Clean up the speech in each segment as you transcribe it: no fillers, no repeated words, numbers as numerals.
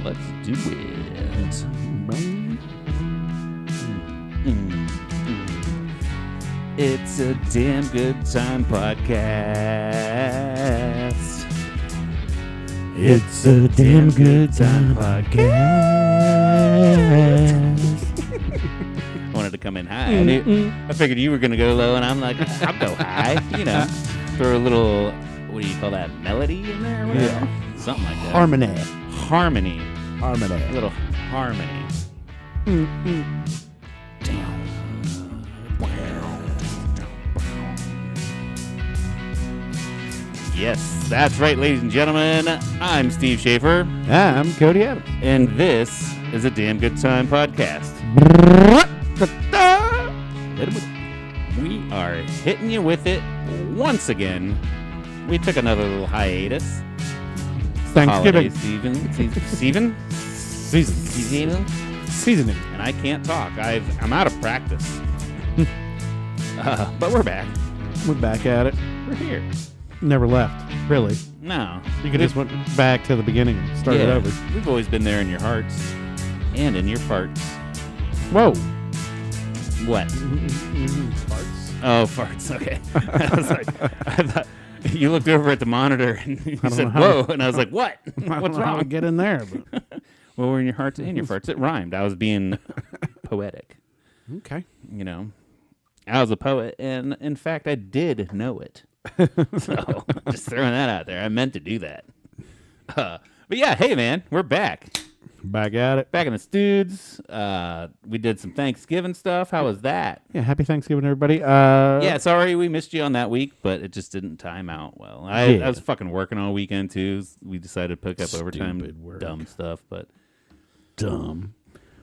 Let's do it. It's a damn good time podcast. It's a damn good time podcast. I wanted to come in high. I figured you were going to go low, and I'm like, I'll go high. You know, throw a little, what do you call that, melody in there or whatever? Yeah. Something like that. Harmony. A little harmony. Damn. Yes, that's right, ladies and gentlemen. I'm Steve Schaefer, I'm Cody Adams. and this is a Damn Good Time podcast. We are hitting you with it once again. We took another little hiatus. Thanksgiving. Seasoning. And I can't talk. I'm out of practice. But we're back. We're back at it. We're here. Never left, really. No. You could just went back to the begining and started over. We've always been there in your hearts and in your farts. Whoa. What? Farts. Oh, farts. Okay. I was like, I thought you looked over at the monitor and you said, "Whoa," and I was like, "What? What's wrong?" Get in there. But. Well, we're in your hearts and your farts. It rhymed. I was being poetic. Okay. You know, I was a poet, and in fact, I did know it. So, just throwing that out there. I meant to do that. But yeah, hey man, we're back. Back at it. Back in the studs. We did some Thanksgiving stuff. How was that? Yeah, happy Thanksgiving, everybody. Yeah, sorry we missed you on that week, but it just didn't time out well. I was fucking working all weekend too. We decided to pick up overtime. work. Dumb stuff, but Dumb.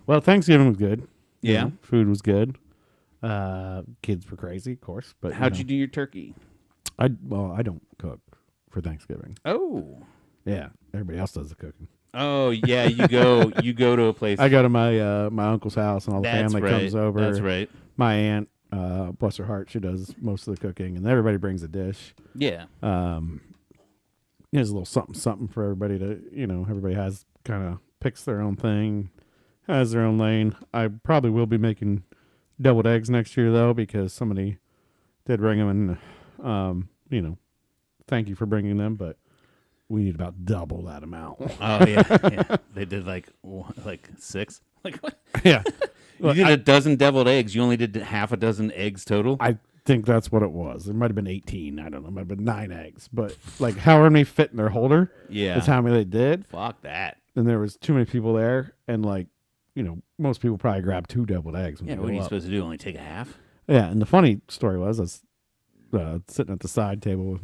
Well, Thanksgiving was good. Yeah. You know, food was good. Kids were crazy, of course. But how'd you do your turkey? I don't cook for Thanksgiving. Oh. Yeah, everybody else does the cooking. Oh yeah, you go to a place. I go to my my uncle's house and all the That's family right. comes over. That's right. My aunt, bless her heart, she does most of the cooking, and everybody brings a dish. Yeah. There's a little something for everybody to, everybody has kind of picks their own thing, has their own lane. I probably will be making deviled eggs next year though, because somebody did bring them, and thank you for bringing them, but we need about double that amount. Oh yeah. They did like 6. Like what? Yeah. You did a dozen deviled eggs. You only did half a dozen eggs total. I think that's what it was. There might have been 18. I don't know. It might have been 9 eggs. But like however many fit in their holder, Yeah. that's how many they did. Fuck that. And there was too many people there. And most people probably grab 2 deviled eggs. When Yeah, they what are go you up. supposed to do? Only take a half? Yeah. And the funny story was I was sitting at the side table with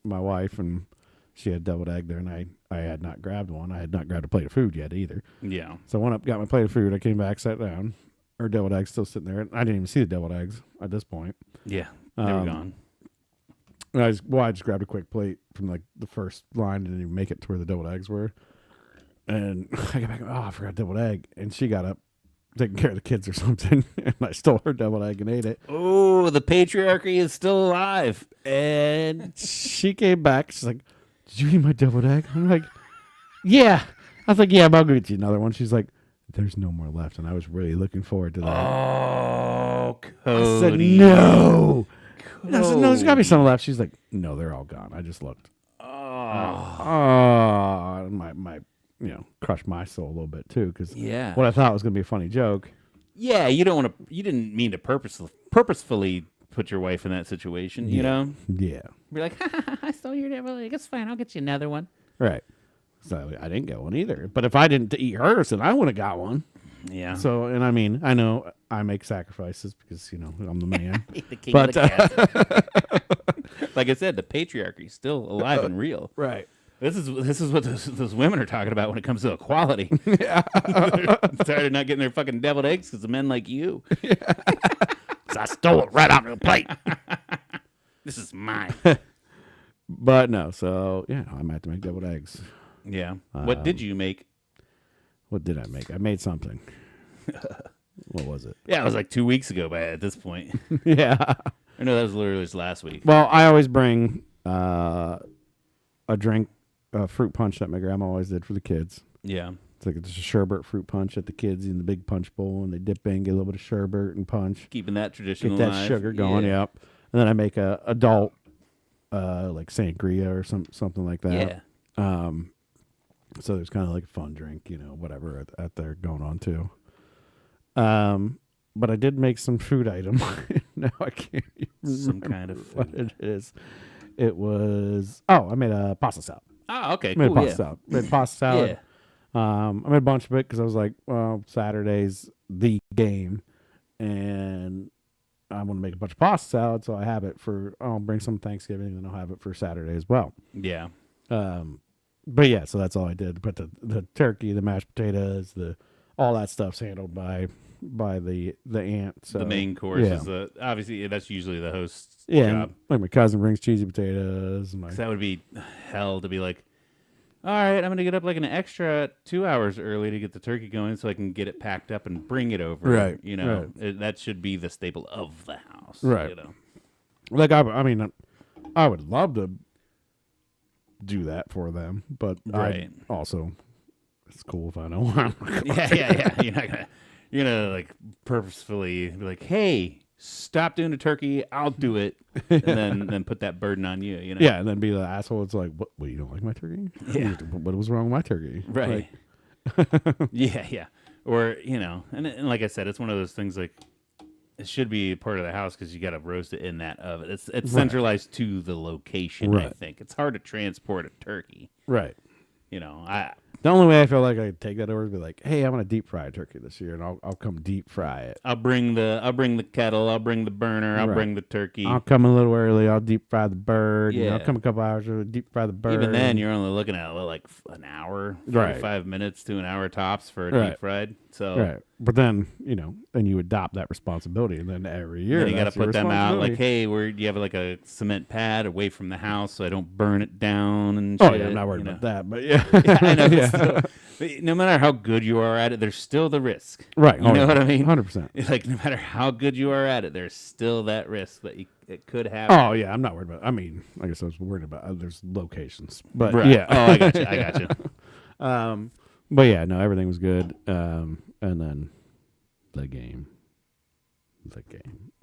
my wife, and she had deviled egg there, and I had not grabbed one. I had not grabbed a plate of food yet either. Yeah. So I went up, got my plate of food. I came back, sat down. Her deviled eggs still sitting there. I didn't even see the deviled eggs at this point. Yeah. They were gone. And I just grabbed a quick plate from like the first line, didn't even make it to where the deviled eggs were. And I got back, I forgot deviled egg. And she got up, taking care of the kids or something, and I stole her deviled egg and ate it. Oh, the patriarchy is still alive. And she came back, she's like, "Did you eat my deviled egg?" I'm like, "Yeah." I was like, "Yeah, but I'll go get you another one." She's like, "There's no more left." And I was really looking forward to that. Oh, I said, Cody. "No." And I said, "No, there's got to be some left." She's like, "No, they're all gone. I just looked." Oh. My crushed my soul a little bit too, because Yeah. what I thought was going to be a funny joke. Yeah, you didn't mean to purposefully put your wife in that situation, you know? Yeah. Be like, I stole your deviled egg. It's fine. I'll get you another one. Right. So I didn't get one either. But if I didn't eat hers, then I would have got one. Yeah. So, and I mean, I know I make sacrifices because, I'm the man. The king But, of the castle. Like I said, the patriarchy is still alive and real. Right. This is what those women are talking about when it comes to equality. Yeah. They're tired of not getting their fucking deviled eggs because of men like you. Yeah. So I stole it right off your plate. This is mine. But no, so, yeah, I might have to make deviled eggs. Yeah. What did you make? What did I make? I made something. What was it? Yeah, it was like 2 weeks ago at this point. Yeah. I know that was literally just last week. Well, I always bring a drink, fruit punch that my grandma always did for the kids. Yeah. It's like it's a sherbet fruit punch that the kids in the big punch bowl, and they dip in, get a little bit of sherbet and punch. Keeping that tradition Get that alive. sugar going, yep. And then I make a adult, like sangria or something like that. Yeah. So there's kind of like a fun drink, whatever at there going on too. But I did make some food item. Now I can't even Some remember kind of what food. it is. It was I made a pasta salad. Oh, okay. I made Cool. pasta salad. Made pasta salad. Yeah. I made a bunch of it because I was like, well, Saturday's the game, and I want to make a bunch of pasta salad, so I have it I'll bring some Thanksgiving, and then I'll have it for Saturday as well. Yeah. But yeah, so that's all I did. But the turkey, the mashed potatoes, all that stuff's handled by the aunt. So The main course yeah. is obviously that's usually the host's Yeah, job. and, like my cousin brings cheesy potatoes. And 'Cause that would be hell to be like, all right, I'm going to get up like an extra 2 hours early to get the turkey going so I can get it packed up and bring it over. Right, That should be the staple of the house. Right. Like I mean, I would love to do that for them, but Right. also it's cool if I know where I'm going. Yeah. You're gonna like purposefully be like, hey, stop doing the turkey, I'll do it, and then put that burden on you. Yeah, and then be the asshole. It's like, what? You don't like my turkey? Yeah. What was wrong with my turkey? Right. Like, Yeah. Or and like I said, it's one of those things like it should be part of the house because you got to roast it in that oven. It's centralized to the location. I Right. think it's hard to transport a turkey. right. The only way I feel like I could take that over is be like, hey, I want to deep fry a turkey this year, and I'll come deep fry it. I'll bring the kettle. I'll bring the burner. I'll bring the turkey. I'll come a little early. I'll deep fry the bird. Yeah. I'll come a couple hours early, deep fry the bird. Even then, you're only looking at like an hour, 45 minutes to an hour tops for a deep fried. So right. But then, then you adopt that responsibility, and then every year then you got to put them out like, responsibility. hey, do you have like a cement pad away from the house so I don't burn it down and shit. Oh yeah, I'm not worried about that, but yeah, I know. But no matter how good you are at it, there's still the risk. Right. You know what I mean? 100%. Like no matter how good you are at it, there's still that risk that it could happen. Oh yeah, I'm not worried about it. I mean, I guess I was worried about there's locations, but Right. yeah. Oh, I got you. But yeah, no, everything was good. And then the game.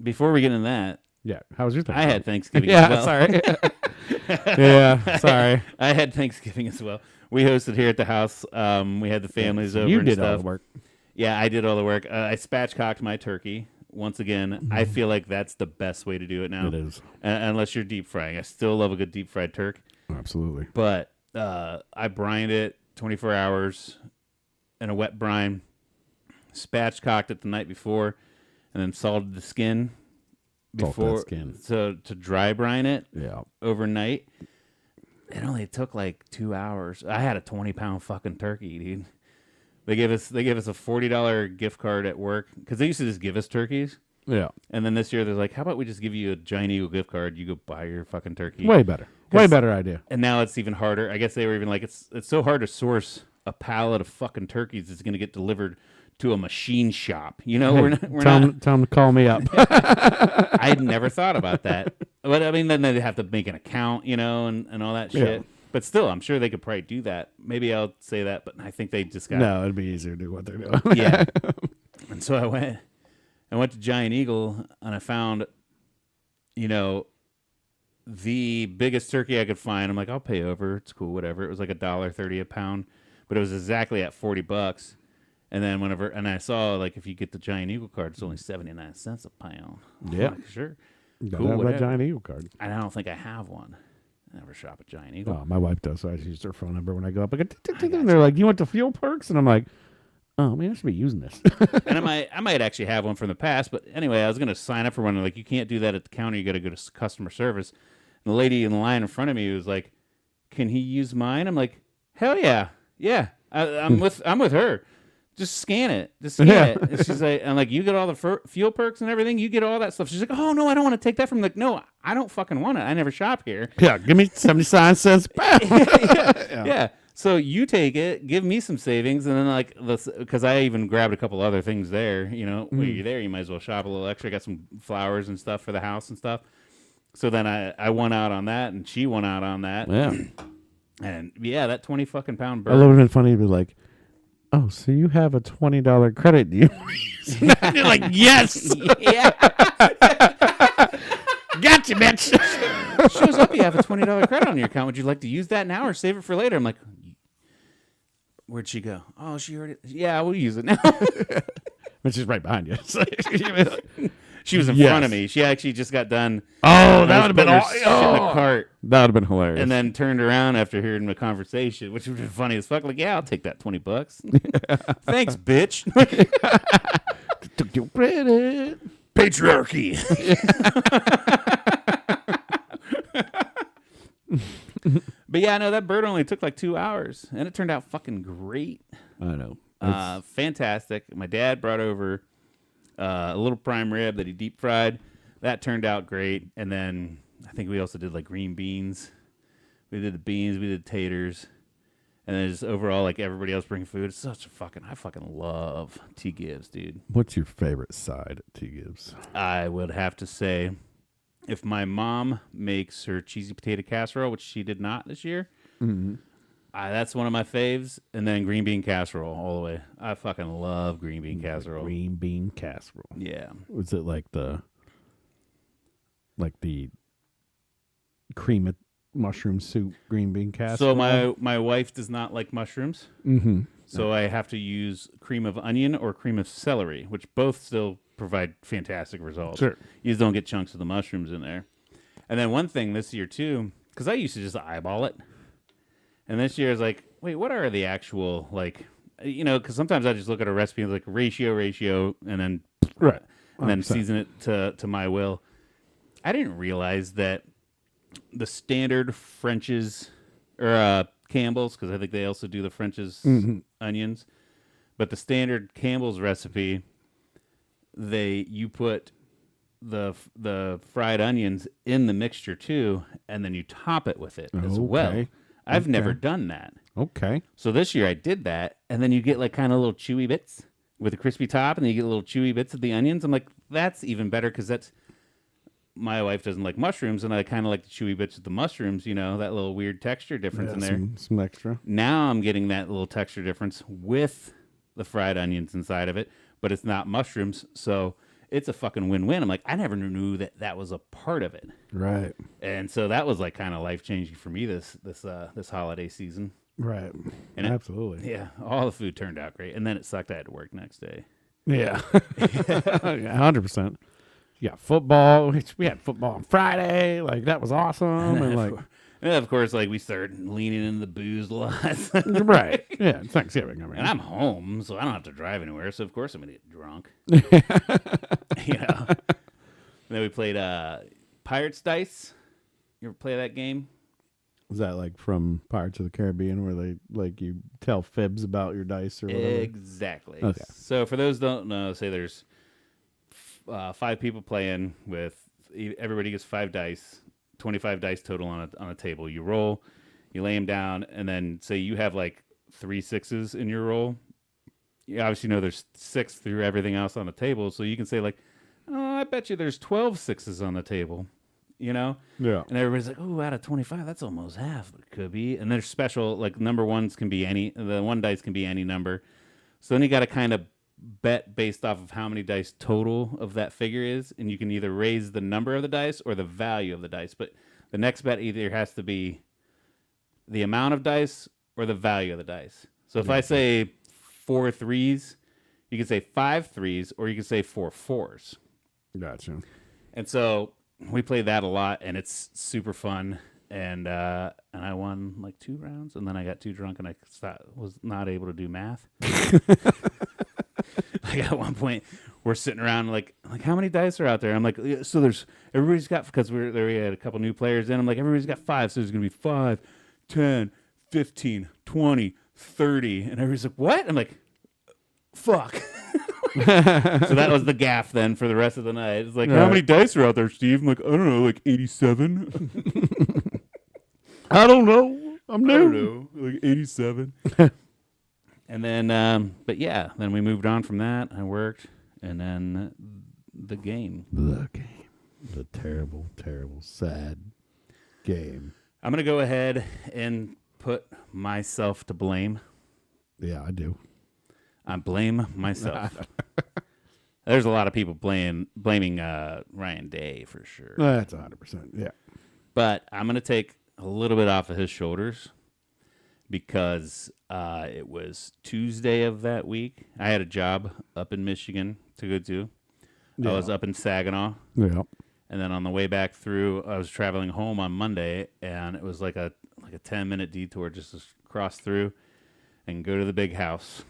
Before we get into that, Yeah. How was your thing? I had Thanksgiving Yeah, as well. sorry. Yeah, sorry. I had Thanksgiving as well. We hosted here at the house. We had the families over You and did stuff. all the work. Yeah, I did all the work. I spatchcocked my turkey. Once again, I feel like that's the best way to do it now. It is. Unless you're deep frying. I still love a good deep fried turkey. Absolutely. But I brined it 24 hours in a wet brine, spatchcocked it the night before, and then salted the skin Salt that before skin. So to dry brine it Yeah. overnight. It only took like 2 hours. I had a 20-pound fucking turkey, dude. They gave us a $40 gift card at work because they used to just give us turkeys. Yeah. And then this year they're like, how about we just give you a Giant Eagle gift card? You go buy your fucking turkey. Way better. Way better idea. And now it's even harder. I guess they were even like, it's so hard to source a pallet of fucking turkeys. It's going to get delivered to a machine shop. We're Tell not. them to call me up. I'd never thought about that. But I mean, then they have to make an account, and all that shit. Yeah. But still, I'm sure they could probably do that. Maybe I'll say that, but I think they just got No, it'd be easier to do what they're doing. Yeah. And so I went to Giant Eagle and I found, the biggest turkey I could find. I'm like, I'll pay over. It's cool, whatever. It was like $1.30 a pound, but it was exactly at $40. And then and I saw like if you get the Giant Eagle card, it's only 79 cents a pound. Yeah. I'm like, sure. Gotta Cool, have that whatever. Giant Eagle card. And I don't think I have one. I never shop at Giant Eagle. Oh, my wife does, so I just use their phone number when I go up. I go, tick, tick, tick, and they're like, "Do you want the fuel perks?" And I'm like, "Oh man, I should be using this." And I might actually have one from the past, but anyway, I was gonna sign up for one. Like, you can't do that at the counter. You got to go to customer service. And the lady in the line in front of me was like, "Can he use mine?" I'm like, "Hell yeah, yeah." I'm with her. Just scan it. Just scan it. And she's like, I'm like, you get all the fuel perks and everything. You get all that stuff. She's like, oh no, I don't want to take that from the. No, I don't fucking want it. I never shop here. Yeah, give me 79 cents a pound. Yeah. So you take it, give me some savings, and then because I even grabbed a couple other things there. While you're there, you might as well shop a little extra. Got some flowers and stuff for the house and stuff. So then I won out on that, and she won out on that. Yeah. And yeah, that 20 fucking pound It bird. would have been funny to be like, oh, so you have a $20 credit. You're like, yes. Yeah. Gotcha, bitch. Shows up you have a $20 credit on your account. Would you like to use that now or save it for later? I'm like, where'd she go? Oh, she already. Yeah, we'll use it now. Which is right behind you. She was in front of me. She actually just got done. Oh, that would have been in the cart. That would have been hilarious. And then turned around after hearing the conversation, which was funny as fuck. Like, yeah, I'll take that $20. Thanks, bitch. Took your credit. Patriarchy. But yeah, no, that bird only took like 2 hours, and it turned out fucking great. I know. Fantastic. My dad brought over a little prime rib that he deep fried. That turned out great. And then I think we also did like green beans. We did the beans. We did taters. And then just overall, like everybody else bringing food. It's such a I fucking love T. Gibbs, dude. What's your favorite side at T. Gibbs? I would have to say, if my mom makes her cheesy potato casserole, which she did not this year, that's one of my faves. And then green bean casserole all the way. I fucking love green bean casserole. Green bean casserole. Yeah. Was it like the cream of mushroom soup green bean casserole? So my wife does not like mushrooms. Mm-hmm. So I have to use cream of onion or cream of celery, which both still provide fantastic results. Sure. You just don't get chunks of the mushrooms in there. And then one thing this year too, because I used to just eyeball it. And this year I was like, wait, what are the actual, like, because sometimes I just look at a recipe and like ratio, and then Right. and then season it to my will. I didn't realize that the standard French's or Campbell's, because I think they also do the French's onions, but the standard Campbell's recipe, you put the fried onions in the mixture too, and then you top it with it as well. I've never done that. Okay. So this year I did that, and then you get like kind of little chewy bits with a crispy top, and then you get little chewy bits of the onions. I'm like, that's even better because my wife doesn't like mushrooms, and I kind of like the chewy bits of the mushrooms, that little weird texture difference in there. Some extra. Now I'm getting that little texture difference with the fried onions inside of it, but it's not mushrooms, so it's a fucking win-win. I'm like, I never knew that was a part of it. Right. And so that was like kind of life-changing for me this holiday season. Right. And absolutely. Yeah, all the food turned out great, and then it sucked. I had to work next day. Yeah. 100%. Yeah, football. We had football on Friday. Like, that was awesome. And of course, like, we started leaning into the booze a lot. Right. Yeah, it's Thanksgiving. I mean. And I'm home, so I don't have to drive anywhere. So, of course, I'm going to get drunk. And then we played Pirates Dice. You ever play that game? Is that like from Pirates of the Caribbean where they, like, you tell fibs about your dice or whatever? Exactly. Okay. So, for those who don't know, say there's 5 people playing with, everybody gets 5 dice. 25 dice total on a table. You roll, you lay them down, and then say you have like 3 6s in your roll. You obviously know there's 6 through everything else on the table, so you can say like, oh, I bet you there's 12 6s on the table, Yeah. And everybody's like, oh, out of 25, that's almost half, but it could be. And there's special, like number ones can be the one dice can be any number. So then you got to kind of bet based off of how many dice total of that figure is, and you can either raise the number of the dice or the value of the dice, but the next bet either has to be the amount of dice or the value of the dice. So if I say 4 3s, you can say 5 3s, or you can say 4 4s. Gotcha. And so we played that a lot, and it's super fun. And I won like 2 rounds, and then I got too drunk, and I was not able to do math. Like at one point, we're sitting around like how many dice are out there? I'm like, so everybody's got, because we had a couple new players in. I'm like, everybody's got 5, so there's gonna be 5, 10, 15, 20, 30, and everybody's like, what? I'm like, fuck. So that was the gaff then for the rest of the night. It's like, how many dice are out there, Steve? I'm like, I don't know, like 87. I don't know. I'm new. I don't know, like 87. And then, but yeah, then we moved on from that. I worked, and then the game. The game. The terrible, terrible, sad game. I'm going to go ahead and put myself to blame. Yeah, I do. I blame myself. There's a lot of people blaming Ryan Day for sure. That's 100%. Yeah. But I'm going to take a little bit off of his shoulders because it was Tuesday of that week. I had a job up in Michigan to go to. Yeah. I was up in Saginaw. Yeah. And then on the way back through, I was traveling home on Monday, and it was like a 10-minute detour just to cross through and go to the big house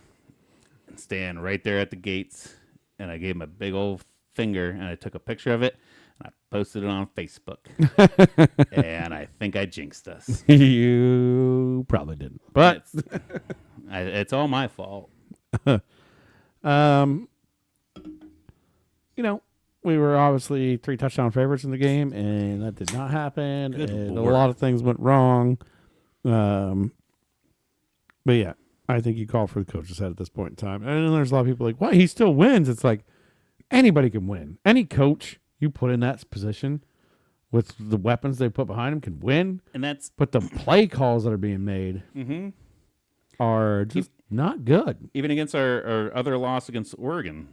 and stand right there at the gates. And I gave him a big old finger, and I took a picture of it, and I posted it on Facebook. And I think I jinxed us. You probably didn't, but it's all my fault. We were obviously 3 touchdown favorites in the game, and that did not happen. Good and Lord. a lot of things went wrong. But yeah, I think you call for the coach's head at this point in time. And then there's a lot of people like, "What? He still wins." It's like anybody can win. Any coach you put in that position with the weapons they put behind him can win. And that's But the play calls that are being made are just not good. even against our other loss against Oregon.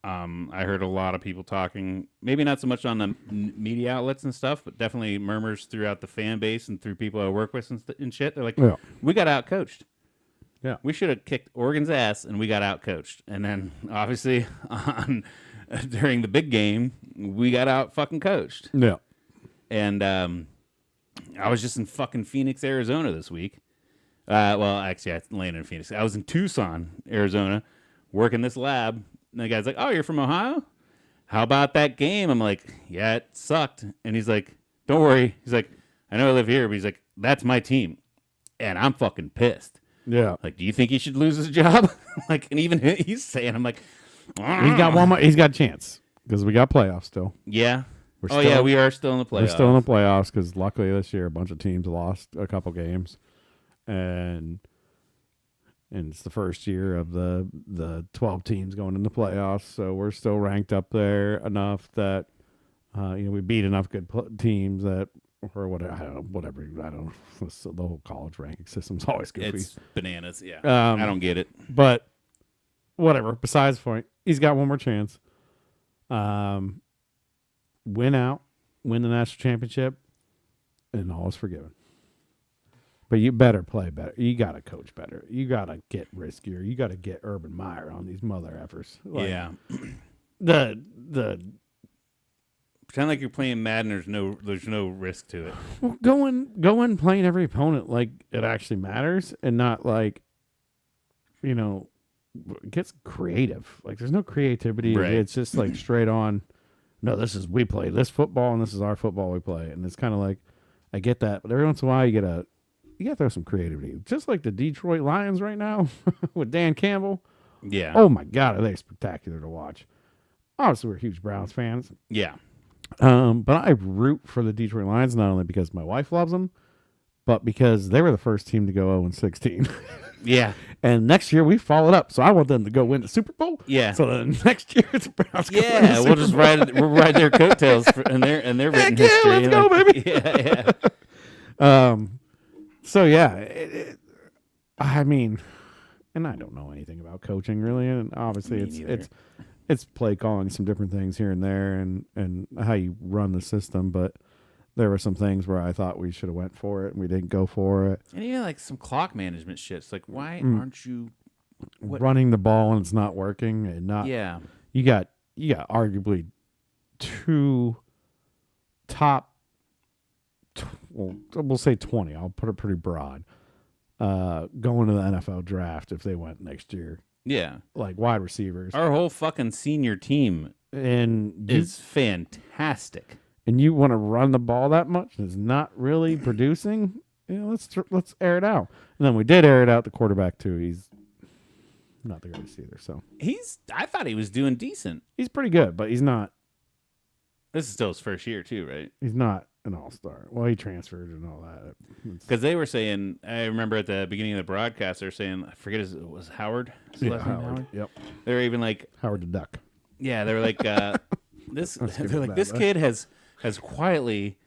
I heard a lot of people talking, maybe not so much on the media outlets and stuff, but definitely murmurs throughout the fan base and through people I work with and shit. They're like, Yeah. we got out-coached. Yeah. We should have kicked Oregon's ass, and we got out-coached. And then, obviously, during the big game, we got out-fucking-coached. Yeah. And I was just in fucking Phoenix, Arizona this week. Well, actually, I landed in Phoenix. I was in Tucson, Arizona, working this lab. And the guy's like, "Oh, you're from Ohio? How about that game?" I'm like, "Yeah, it sucked." And he's like, "Don't worry." He's like, "I know I live here," but he's like, "That's my team, and I'm fucking pissed." Yeah. Like, do you think he should lose his job? Like, and even he's saying, I'm like, He's got one more. He's got a chance because we got playoffs still. yeah. We're Oh, still- yeah, we are still in the playoffs. We're still in the playoffs because luckily this year a bunch of teams lost a couple games, and it's the first year of the 12 teams going in the playoffs. So we're still ranked up there enough that we beat enough good teams that or whatever. I don't know. The whole college ranking system's always goofy. It's bananas, yeah. Um, I don't get it. But whatever. Besides the point, he's got one more chance. Win the national championship, and all is forgiven. But you better play better. You got to coach better. You got to get riskier. You got to get Urban Meyer on these mother effers. Like, Yeah. The Pretend like you're playing Madden. There's no risk to it. well, go in playing every opponent like it actually matters, and not like gets creative. Like there's no creativity. Right. It's just like straight on. No, we play this football, and this is our football we play, and it's kind of like I get that, but every once in a while you got to throw some creativity, just like the Detroit Lions right now with Dan Campbell. Yeah. Oh my God, are they spectacular to watch? Obviously, we're huge Browns fans, Yeah. but I root for the Detroit Lions not only because my wife loves them, but because they were the first team to go 0-16. Yeah. And next year we followed up, so I want them to go win the Super Bowl. Yeah. So then next year it's Browns. Go win the Yeah, we'll Super just Bowl. we'll ride their coattails and their written yeah, history. let's go, baby. Yeah, yeah. So yeah, I mean, and I don't know anything about coaching really, and obviously Me neither. it's play calling, some different things here and there, and how you run the system, but. There were some things where I thought we should have went for it, and we didn't go for it. And even like some clock management shit. It's like, why aren't you? What? Running the ball and it's not working, and not. Yeah. You got arguably 2 top. Well, we'll say 20. I'll put it pretty broad. Going to the NFL draft if they went next year, Yeah. like wide receivers, Our whole fucking senior team and is fantastic. and you want to run the ball that much and it's not really producing, let's air it out. And then we did air it out. The quarterback too. He's not the greatest either. So I thought he was doing decent. he's pretty good, but he's not. This is still his first year too, right? He's not an all-star. Well, he transferred and all that. Because they were saying, I remember at the beginning of the broadcast, they were saying, I forget, it was Howard? Is his last name Howard? Yep. They were even like, Howard the Duck. yeah, they were like, give this it that, kid has quietly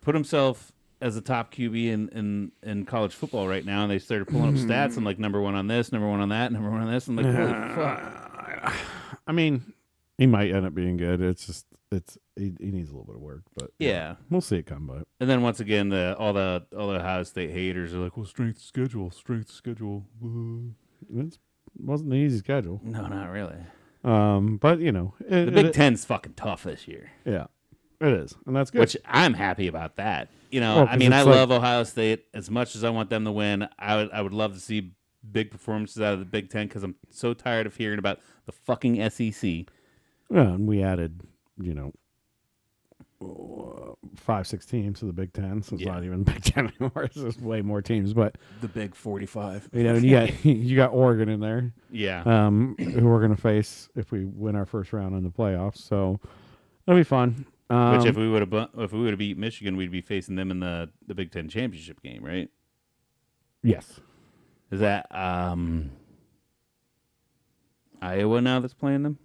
put himself as a top QB in college football right now, and they started pulling up stats and like number one on this, number one on that, number one on this. I'm like, holy fuck. I mean, he might end up being good. It's just he needs a little bit of work, but Yeah. we'll see it come by. And then once again, all the Ohio State haters are like, well, strength of schedule. It wasn't an easy schedule. No, not really. But you know, The Big Ten's fucking tough this year. Yeah, it is, and that's good. Which I'm happy about that. You know, Well, I mean, I it's like- love Ohio State as much as I want them to win. I would love to see big performances out of the Big Ten because I'm so tired of hearing about the fucking SEC. Yeah, and we added, 5-6 teams to the Big Ten, so it's Yeah. not even Big Ten anymore. It's just way more teams. But The Big 45. you got Oregon in there, Yeah. who we're gonna face if we win our first round in the playoffs. So it'll be fun. Which if we would have beat Michigan, we'd be facing them in the Big Ten championship game, right? Yes, Is that Iowa now that's playing them?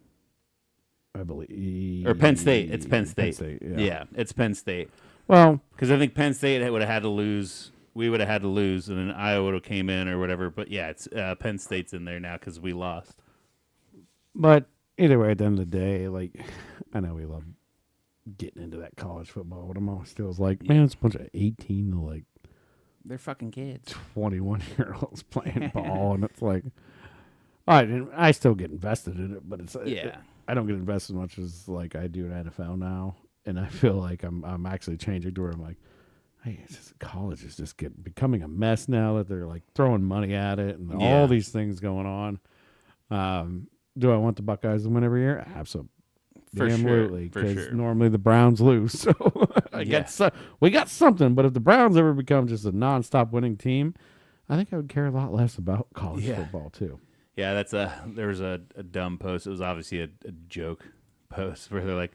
I believe, Or Penn State? It's Penn State. yeah. It's Penn State. Well, Because I think Penn State would have had to lose. We would have had to lose, and then Iowa would have came in or whatever. But yeah, it's Penn State's in there now because we lost. but either way, at the end of the day, like, I know we love getting into that college football, but I'm always still like, man, it's a bunch of 18 to like They're fucking kids. 21-year-olds playing ball, and it's like, I still get invested in it, but it's Yeah. I don't get invested as much as like I do in NFL now, and I feel like I'm actually changing to where I'm like, hey, college is just becoming a mess now that they're like throwing money at it and Yeah. all these things going on. Do I want the Buckeyes to win every year? Absolutely. For sure, Absolutely, for because sure. normally the Browns lose. So we got something. But if the Browns ever become just a nonstop winning team, I think I would care a lot less about college Yeah. football too. Yeah, there was a dumb post. It was obviously a joke post where they're like,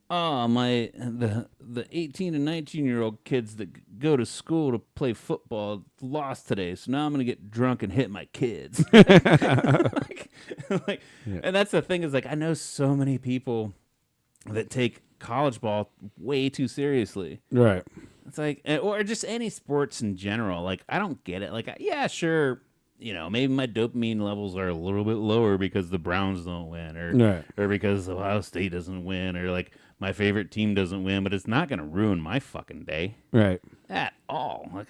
"Oh, the 18 and 19-year-old kids that go to school to play football lost today, so now I'm gonna get drunk and hit my kids." And that's the thing is like I know so many people that take college ball way too seriously. Right. It's like, or just any sports in general. Like, I don't get it. Like, yeah, sure. Maybe my dopamine levels are a little bit lower because the Browns don't win, or because Ohio State doesn't win, or like my favorite team doesn't win. But it's not going to ruin my fucking day Right. at all. Like,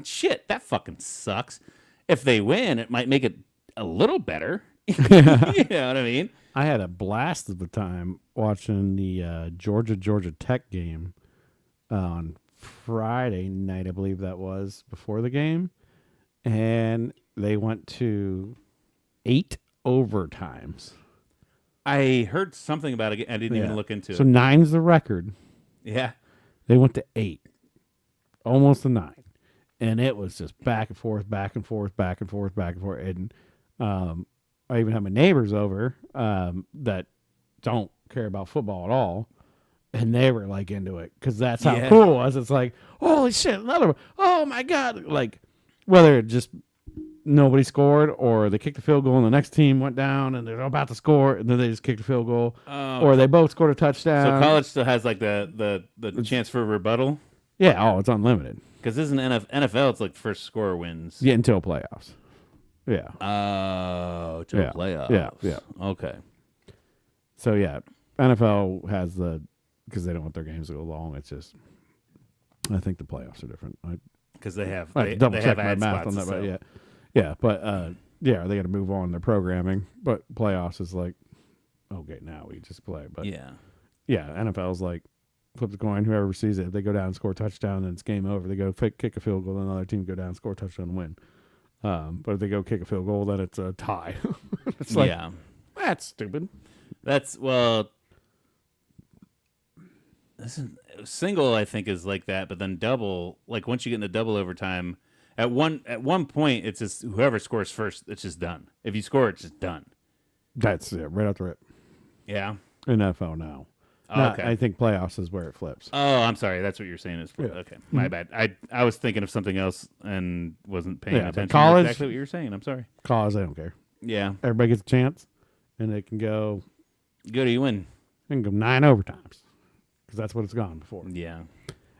shit, that fucking sucks. If they win, it might make it a little better. You know what I mean? I had a blast of the time watching the Georgia Tech game on Friday night, I believe that was, before the game. And they went to 8 overtimes. I heard something about it. I didn't even look into So it. 9's the record. Yeah. They went to 8. Almost to 9. And it was just back and forth, back and forth, back and forth, back and forth. And I even had my neighbors over that don't care about football at all. And they were like into it because that's how cool it was. It's like, holy shit, another one. Oh my God. Like, whether it just nobody scored or they kicked the field goal and the next team went down and they're about to score and then they just kicked the field goal. Or they both scored a touchdown. So college still has like the chance for rebuttal? Yeah, it's unlimited. Because this is an NFL, it's like first score wins. Yeah, until playoffs. Yeah. Oh, to Yeah. playoffs. Yeah. Okay. So, yeah, NFL has because they don't want their games to go long. It's just, I think the playoffs are different. Because they have double they check have my ad math spots on that, to but sell. yeah, but they got to move on their programming. But playoffs is like, okay, now we just play. But Yeah. NFL's like flip the coin. Whoever sees it, if they go down and score a touchdown, then it's game over. They go kick a field goal, then another team go down, score a touchdown, and win. But if they go kick a field goal, then it's a tie. It's like, yeah. that's stupid. Single I think is like that, but then double, like once you get into double overtime, at one point it's just whoever scores first, it's just done. If you score, it's just done. That's it, right off the rip. Yeah. In NFL now. Oh, okay. I think playoffs is where it flips. Oh, I'm sorry. That's what you're saying. Is okay. My bad. I was thinking of something else and wasn't paying Yeah, but attention. college- to exactly what you were saying. I'm sorry. Cause I don't care. Yeah. Everybody gets a chance, and they can go Good. You win. 9 overtimes because that's what it's gone before. Yeah.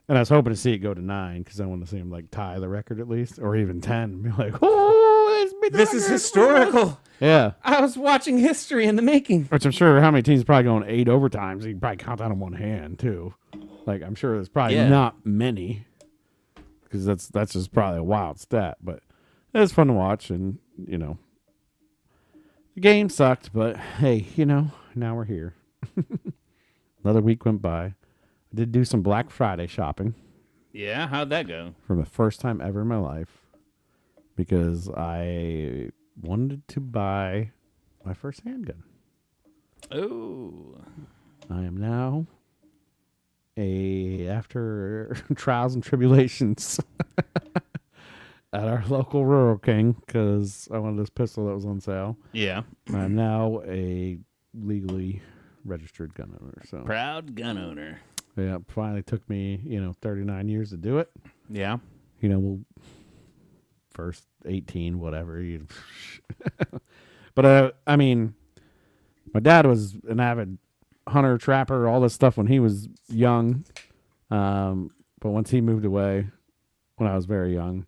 And I was hoping to see it go to 9 because I want to see him like tie the record at least, or even 10. And be like, oh, it's beat the This is record. historical. Yeah. I was watching history in the making. Which I'm sure how many teams probably going 8 overtimes. You can probably count that on one hand too. Like I'm sure there's probably not many because that's just probably a wild stat. But it was fun to watch, and the game sucked, but hey, now we're here. Another week went by. I did do some Black Friday shopping. Yeah, how'd that go? For the first time ever in my life, because I wanted to buy my first handgun. Oh. I am now after trials and tribulations at our local Rural King, because I wanted this pistol that was on sale. Yeah. I'm now a legally registered gun owner. So Proud gun owner. yeah, finally took me 39 years to do it. Yeah. We'll first 18, whatever. But I mean, my dad was an avid hunter, trapper, all this stuff when he was young. But once he moved away, when I was very young,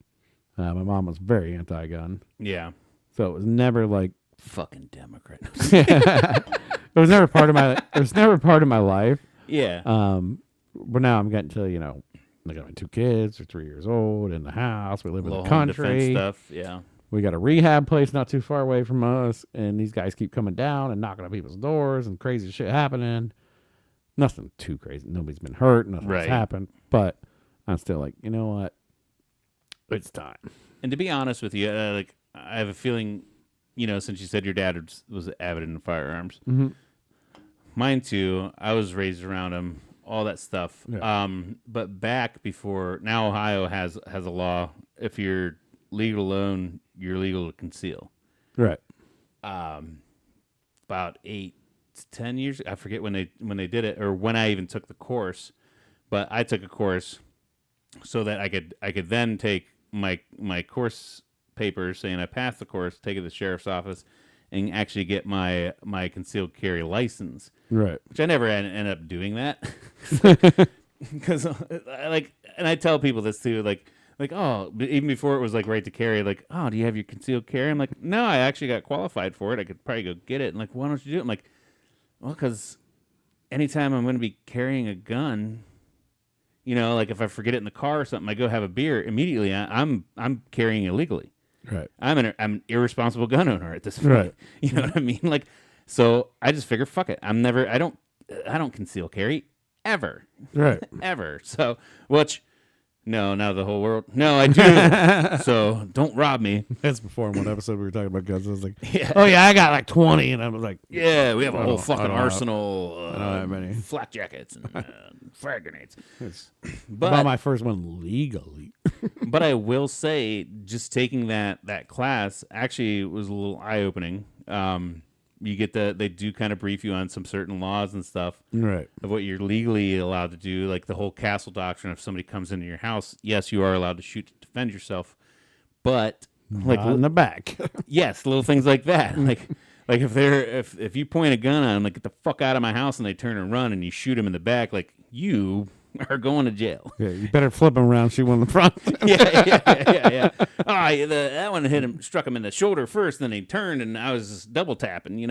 my mom was very anti-gun. Yeah. So it was never like fucking Democrat. It was never part of my. It was never part of my life. Yeah. But now I'm getting to I got my 2 kids. They're 3 years old in the house. We live in the Home country. defense stuff. Yeah. We got a rehab place not too far away from us, and these guys keep coming down and knocking on people's doors and crazy shit happening. Nothing too crazy. Nobody's been hurt. Nothing's happened. But I'm still like, you know what? It's time. And to be honest with you, I have a feeling, since you said your dad was avid in firearms, mine too. I was raised around them, all that stuff. Yeah. But back before, now Ohio has a law. If you're legal to own, you're legal to conceal. Right. About 8 to 10 years, I forget when they did it or when I even took the course, but I took a course so that I could then take my course papers saying I passed the course, take it to the sheriff's office, and actually get my concealed carry license. Right. Which I never ended up doing that. Because and I tell people this too, oh, even before it was right to carry, oh, do you have your concealed carry? I'm like, no, I actually got qualified for it. I could probably go get it. And why don't you do it? I'm like, well, because anytime I'm going to be carrying a gun, if I forget it in the car or something, I go have a beer immediately. I'm carrying illegally. Right. I'm an irresponsible gun owner at this point. Right. You know what I mean? So I just figure, fuck it. I don't conceal carry ever. Right. Ever. So, no, now the whole world. No, I do. So don't rob me. That's before in one episode we were talking about guns. I was like, Yeah. oh yeah, I got 20, and I was like, Yeah, we have a I whole don't- fucking I don't have- arsenal. I don't have any. Flak jackets and frag grenades. it's But about my first one legally. But I will say, just taking that class actually was a little eye opening. You get they do kind of brief you on some certain laws and stuff Right. of what you're legally allowed to do, like the whole castle doctrine. If somebody comes into your house, yes, you are allowed to shoot to defend yourself, but Not in the back. yes, little things like that, like if you point a gun on them, get the fuck out of my house, and they turn and run, and you shoot them in the back, you are going to jail. Yeah, you better flip them around, shoot one in the front. yeah. Oh, that one struck him in the shoulder first, then he turned, and I was just double tapping,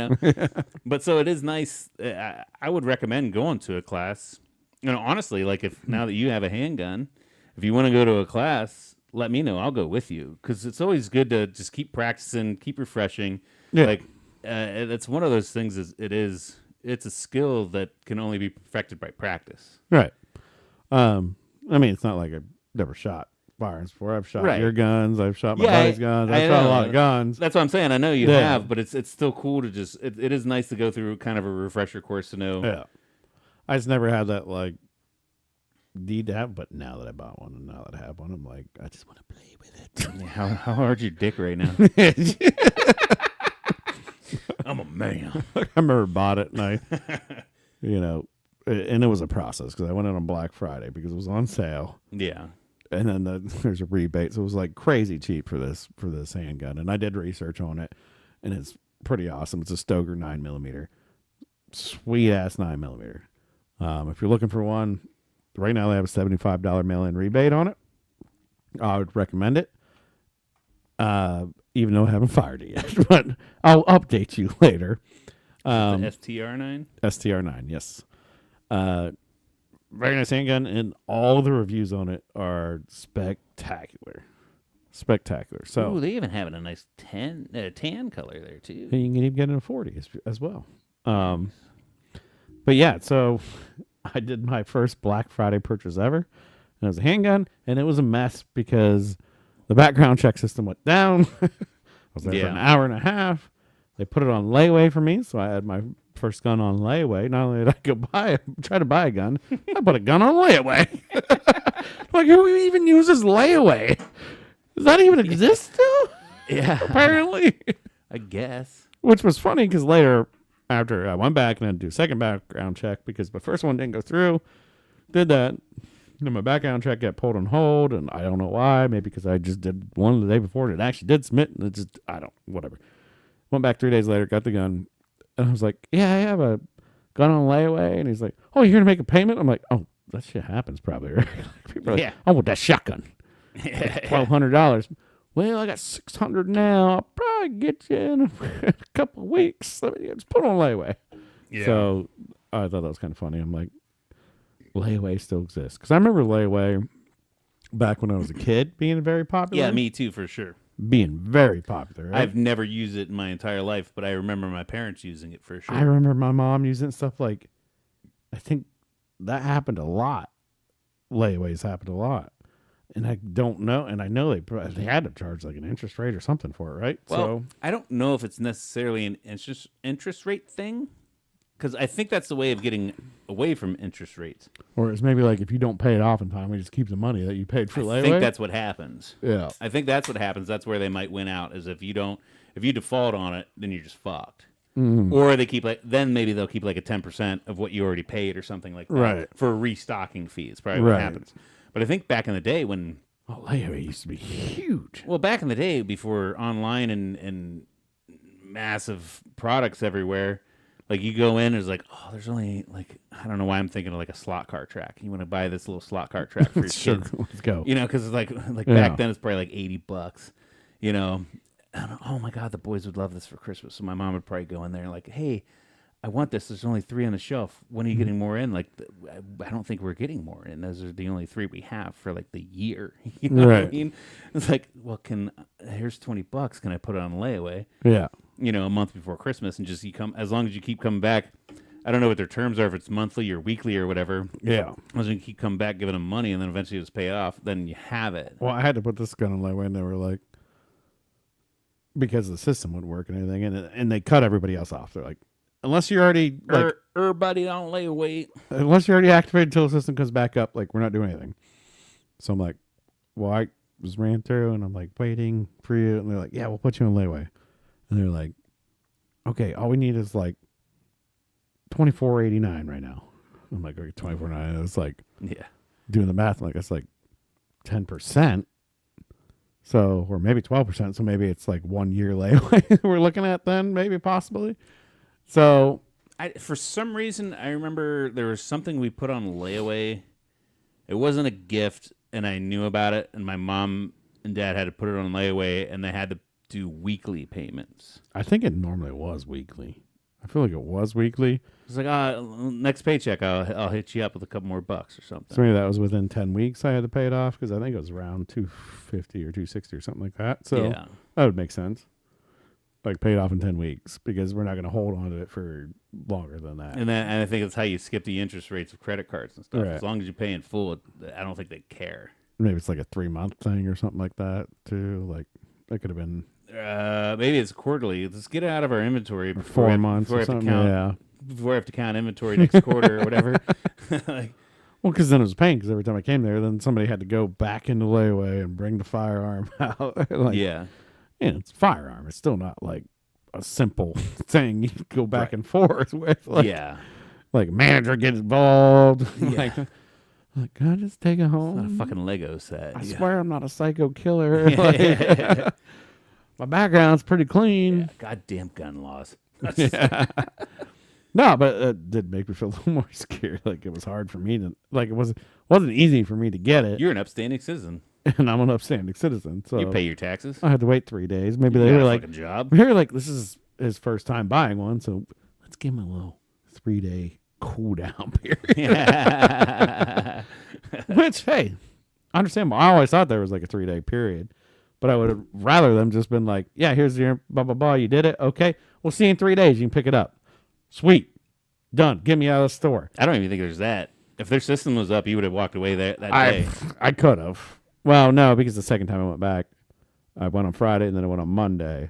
But so it is nice. I would recommend going to a class. Honestly, if now that you have a handgun, if you want to go to a class, let me know. I'll go with you, because it's always good to just keep practicing, keep refreshing. Yeah. It's one of those things. It's a skill that can only be perfected by practice. Right. I mean, it's not like I've never shot firearms before. I've shot Right. your guns. I've shot my Yeah, buddy's guns. I've I shot a know. lot of guns. That's what I'm saying. I know you Yeah. have, but it's still cool to just. It is nice to go through kind of a refresher course to know. Yeah. I just never had that need to have, but now that I bought one and now that I have one, I'm like, I just want to play with it. How hard's your dick right now? I'm a man. I remember bought it and I, and it was a process because I went in on Black Friday because it was on sale. Yeah. And then there's a rebate, so it was crazy cheap for this handgun. And I did research on it, and it's pretty awesome. It's a Stoeger 9mm, sweet ass 9mm. If you're looking for one, right now they have a $75 mail-in rebate on it. I would recommend it. Even though I haven't fired it yet, but I'll update you later. The STR9? STR9, yes. Very nice handgun, and all the reviews on it are spectacular. Spectacular. So ooh, they even have a nice tan color there, too. and you can even get it in a 40 as well. But yeah, so I did my first Black Friday purchase ever, and it was a handgun, and it was a mess because the background check system went down. I was there for an hour and a half. They put it on layaway for me, so I had my first gun on layaway. Not only did I go try to buy a gun, I put a gun on layaway. Like, who even uses layaway? Does that even exist still? Yeah. Apparently. I guess. Which was funny because later, after I went back and had to do a second background check because the first one didn't go through, did that. Then my background check got pulled on hold, and I don't know why. Maybe because I just did one the day before and it actually did submit, and it just, whatever. Went back 3 days later, got the gun, and I was like, yeah, I have a gun on layaway. And he's like, oh, you're here to make a payment? I'm like, oh, that shit happens probably. Right? People are like, oh, well, that shotgun. $1,200. Well, I got $600 now. I'll probably get you in a couple of weeks. Let me just put it on layaway. Yeah. So I thought that was kind of funny. I'm like, layaway still exists. Because I remember layaway back when I was a kid being very popular. Yeah, me too, for sure. Being very popular. Right? I've never used it in my entire life, but I remember my parents using it for sure. I remember my mom using stuff like, I think that happened a lot. Layaways happened a lot. And I don't know, and I know they had to charge like an interest rate or something for it, right? Well, so I don't know if it's necessarily an interest rate thing, because I think that's the way of getting away from interest rates. Or it's maybe like if you don't pay it off in time, we just keep the money that you paid for layaway. I think that's what happens. Yeah, I think that's what happens. That's where they might win out. Is if you default on it, then you're just fucked. Mm. Or they keep then maybe they'll keep like a 10% of what you already paid or something like that, right, for a restocking fee. It's probably what happens. But I think back in the day when layaway used to be huge. Well, back in the day before online and massive products everywhere, like you go in, it's like, oh, there's only like, I don't know why I'm thinking of like a slot car track. You want to buy this little slot car track for your kids. Let's go. You know, because it's like back then it's probably like $80. You know, and, oh my God, the boys would love this for Christmas. So my mom would probably go in there and like, hey, I want this. There's only 3 on the shelf. When are you getting more in? Like, I don't think we're getting more in. Those are the only 3 we have for like the year. You know what I mean? It's like, well, here's $20. Can I put it on layaway? Yeah. You know, a month before Christmas, and just as long as you keep coming back. I don't know what their terms are, if it's monthly or weekly or whatever. Yeah. As long as you keep coming back, giving them money, and then eventually just pay it off, then you have it. Well, I had to put this gun on layaway, and they were like, because the system wouldn't work and everything, and they cut everybody else off. They're like, unless you're already like, everybody don't lay away. Unless you're already activated until the system comes back up, like we're not doing anything. So I'm like, well, I was ran through and I'm like waiting for you, and they're like, yeah, we'll put you on layaway, and they're like, okay, all we need is like $24.89 right now. I'm like, okay, $24.89. It's like, yeah, doing the math, I'm like that's like 10%. So, or maybe 12%. So maybe it's like 1 year layaway we're looking at then, maybe possibly. So, for some reason, I remember there was something we put on layaway. It wasn't a gift, and I knew about it, and my mom and dad had to put it on layaway, and they had to do weekly payments. I think it normally was weekly. I feel like it was weekly. It's like, next paycheck, I'll hit you up with a couple more bucks or something. So maybe that was within 10 weeks I had to pay it off, because I think it was around $250 or $260 or something like that. So yeah, that would make sense. Like pay it off in 10 weeks, because we're not going to hold on to it for longer than that. And I think that's how you skip the interest rates of credit cards and stuff. Right. As long as you pay in full, I don't think they care. Maybe it's like a 3-month thing or something like that too. Like that could have been. Maybe it's quarterly. Let's get it out of our inventory before 4 months or something. Before I have to count inventory next quarter or whatever. Well, because then it was a pain, because every time I came there, then somebody had to go back into layaway and bring the firearm out. Like, yeah, it's a firearm. It's still not like a simple thing you go back and forth with. Like, like manager get involved. Yeah. Like, can I just take it home? It's not a fucking Lego set. I swear I'm not a psycho killer. Like, my background's pretty clean. Yeah, goddamn gun laws. No, but it did make me feel a little more scared. Like it was hard for me to like it wasn't easy for me to get it. You're an upstanding citizen. And I'm an upstanding citizen, so You pay your taxes. I had to wait 3 days. Maybe You they got were a like, fucking job. they were like, this is his first time buying one, so let's give him a little 3-day cool down period. Which, hey, understandable. I always thought there was like a 3-day period, but I would have rather them just been like, yeah, here's your blah blah blah. You did it, okay. We'll see you in 3 days. You can pick it up. Sweet, done. Get me out of the store. I don't even think there's that. If their system was up, you would have walked away that day. I could have. Well, no, because the second time I went back, I went on Friday and then I went on Monday,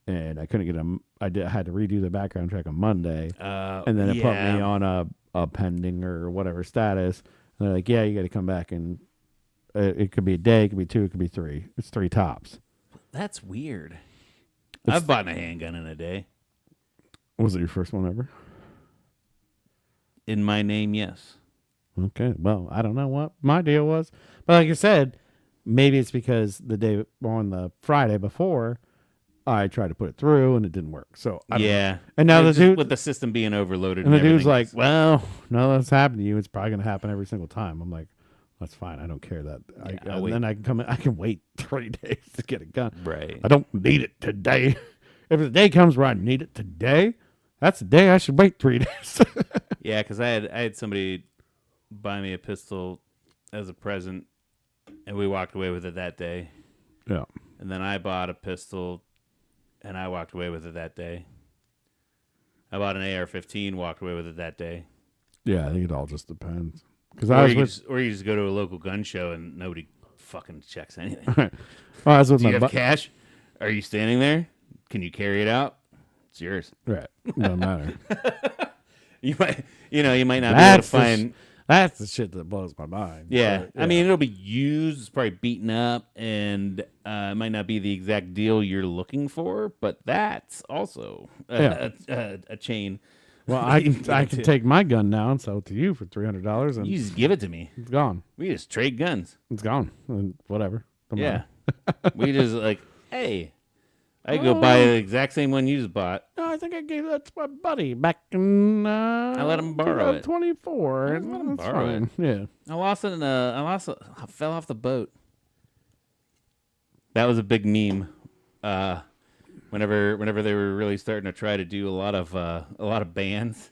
and I couldn't get them. I had to redo the background check on Monday, and then it put me on a pending or whatever status. And they're like, yeah, you got to come back, and it could be a day, it could be 2, it could be 3. It's 3 tops. That's weird. I've bought a handgun in a day. Was it your first one ever? In my name, yes. Okay, well, I don't know what my deal was, but like I said, maybe it's because the day on the Friday before, I tried to put it through and it didn't work. So I don't know. And now the dude with the system being overloaded, and the dude's like, "Well, no, that's happened to you. It's probably going to happen every single time." I'm like, "That's fine. I don't care that." Then I can come in. I can wait 3 days to get a gun. Right. I don't need it today. If the day comes where I need it today, that's the day I should wait 3 days. Yeah, because I had somebody buy me a pistol as a present, and we walked away with it that day. Yeah. And then I bought a pistol, and I walked away with it that day. I bought an AR-15, walked away with it that day. Yeah, I think it all just depends. Or you just go to a local gun show and nobody fucking checks anything. Well, I was with Do you have cash? Are you standing there? Can you carry it out? It's yours. Right. Doesn't matter. You might not be able to find. That's the shit that blows my mind. Yeah. So, yeah. I mean, it'll be used. It's probably beaten up, and it might not be the exact deal you're looking for, but that's also a chain. Well, I can take my gun now and sell it to you for $300, and You just give it to me. it's gone. We just trade guns. It's gone. And whatever. Don't Yeah. matter. We just like, hey, I go buy the exact same one you just bought. No, I think I gave that to my buddy back in. I let him borrow it. 24. I let him That's borrow fine. Yeah. I lost it. I fell off the boat. That was a big meme. Whenever they were really starting to try to do a lot of bans,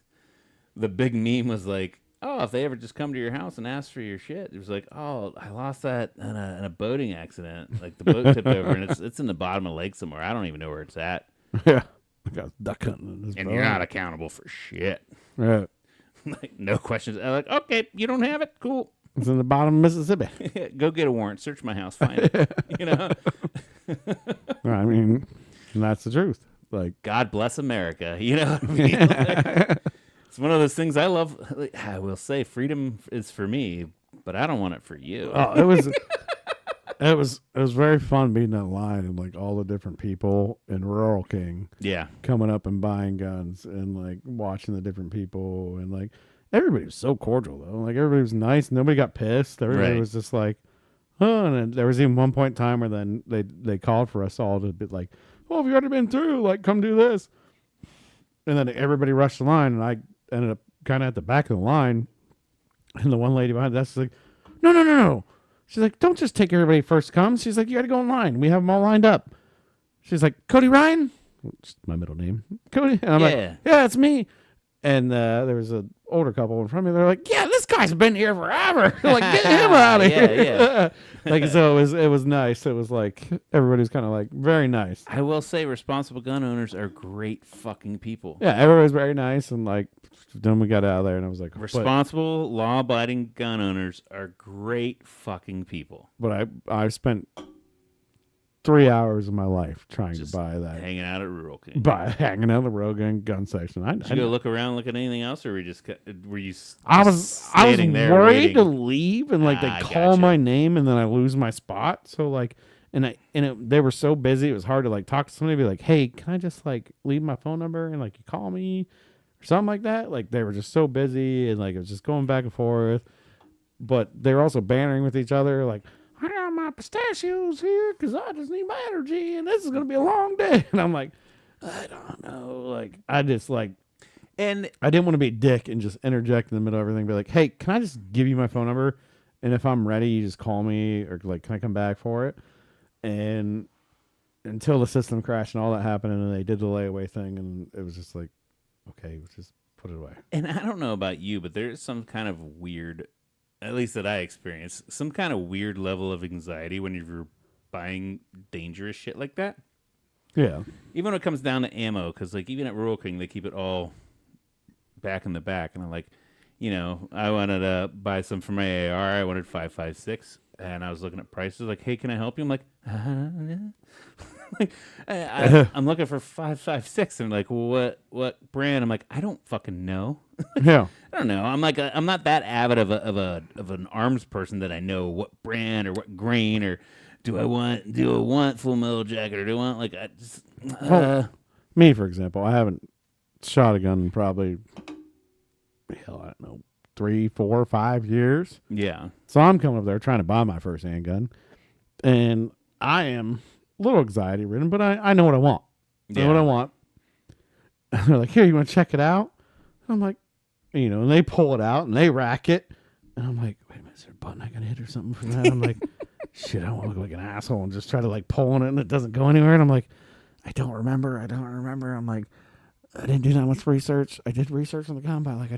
the big meme was like, oh, if they ever just come to your house and ask for your shit, it was like, oh, I lost that in a boating accident. Like the boat tipped over and it's in the bottom of the lake somewhere. I don't even know where it's at. Yeah. I got duck hunting in this And boat. you're not accountable for shit. Right. Like no questions. I'm like, okay, you don't have it, cool. It's in the bottom of Mississippi. Go get a warrant. Search my house. Find it. You know. I mean, and that's the truth. Like, God bless America. You know what I mean? Like, it's one of those things I love. Like, I will say freedom is for me, but I don't want it for you. oh, it was very fun being in line and like all the different people in Rural King Yeah. coming up and buying guns and like watching the different people and like everybody was so cordial though. Like everybody was nice. Nobody got pissed. Everybody Right. was just like, oh, and then there was even one point in time where then they called for us all to be like, oh, have you already been through? Like, come do this. And then everybody rushed the line and I ended up kind of at the back of the line. And the one lady behind us was like, no. She's like, don't just take everybody first comes. She's like, you got to go in line. We have them all lined up. She's like, Cody Ryan? Which is my middle name. Cody? And I'm like, yeah, it's me. And there was an older couple in front of me. They're like, yeah, this guy's been here forever. Like, get him out of here. Yeah. Like, so it was nice. It was like, everybody's kind of like very nice. I will say responsible gun owners are great fucking people. Yeah, everybody's very nice. And like, then we got out of there and I was like, Responsible, law-abiding gun owners are great fucking people. But I spent 3 hours of my life trying Just to buy that. hanging out at Rural King. By hanging out in the Rogan gun section. Did you go look around, look at anything else, or were you? I was standing there worried waiting? to leave and like they I call gotcha. my name and then I lose my spot. So like, they were so busy. It was hard to like talk to somebody, be like, hey, can I just like leave my phone number and like you call me or something like that? Like they were just so busy and like it was just going back and forth. But they were also bantering with each other, like, I got my pistachios here because I just need my energy and this is gonna be a long day. And I'm like, I don't know. Like I just like And I didn't want to be a dick and just interject in the middle of everything. Be like, hey, can I just give you my phone number? And if I'm ready, you just call me, or like, can I come back for it? And until the system crashed and all that happened, and then they did the layaway thing, and it was just like, okay, let's just put it away. And I don't know about you, but there's some kind of weird, at least that I experienced, some kind of weird level of anxiety when you're buying dangerous shit like that. Yeah. Even when it comes down to ammo, because like even at Rural King, they keep it all back in the back, and I'm like, I wanted to buy some for my AR. I wanted 5.56, and I was looking at prices. Like, hey, can I help you? I'm like, like I'm looking for 5.56, and like, what brand? I'm like, I don't fucking know. Yeah. I don't know. I'm like, I'm not that avid of an arms person that I know what brand or what grain or do I want Full Metal Jacket, or do I want like I just me, for example, I haven't shot a gun in probably, hell, I don't know, 3, 4, 5 years. Yeah. So I'm coming up there trying to buy my first handgun, and I am a little anxiety ridden, but I know what I want. I know what I want. And they're like, here, you want to check it out? And I'm like, and they pull it out and they rack it. And I'm like, wait a minute, is there a button I can hit or something for that? I'm like, shit, I don't want to look like an asshole and just try to like pull on it and it doesn't go anywhere. And I'm like, I don't remember. I'm like, I didn't do that much research. I did research on the gun, but I'm like,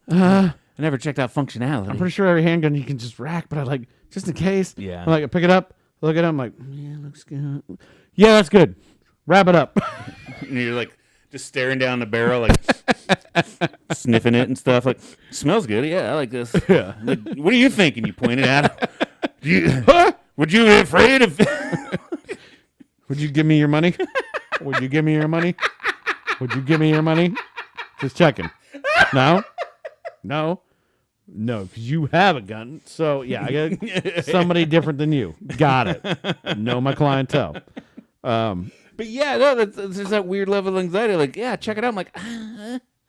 I never checked out functionality. I'm pretty sure every handgun you can just rack, but I like, just in case. Yeah. I'm like, I pick it up, look at it, I'm like, yeah, it looks good. Yeah, that's good. Wrap it up. And you're like just staring down the barrel, like sniffing it and stuff. Like, smells good. Yeah, I like this. Yeah. Like, what are you thinking? You pointed at it. Would you be afraid of? Would you give me your money? Would you give me your money? Would you give me your money? Just checking. No? No? No, because you have a gun. So, yeah, I got somebody different than you. Got it. Know my clientele. But yeah, no, there's that weird level of anxiety. Like, yeah, check it out. I'm like,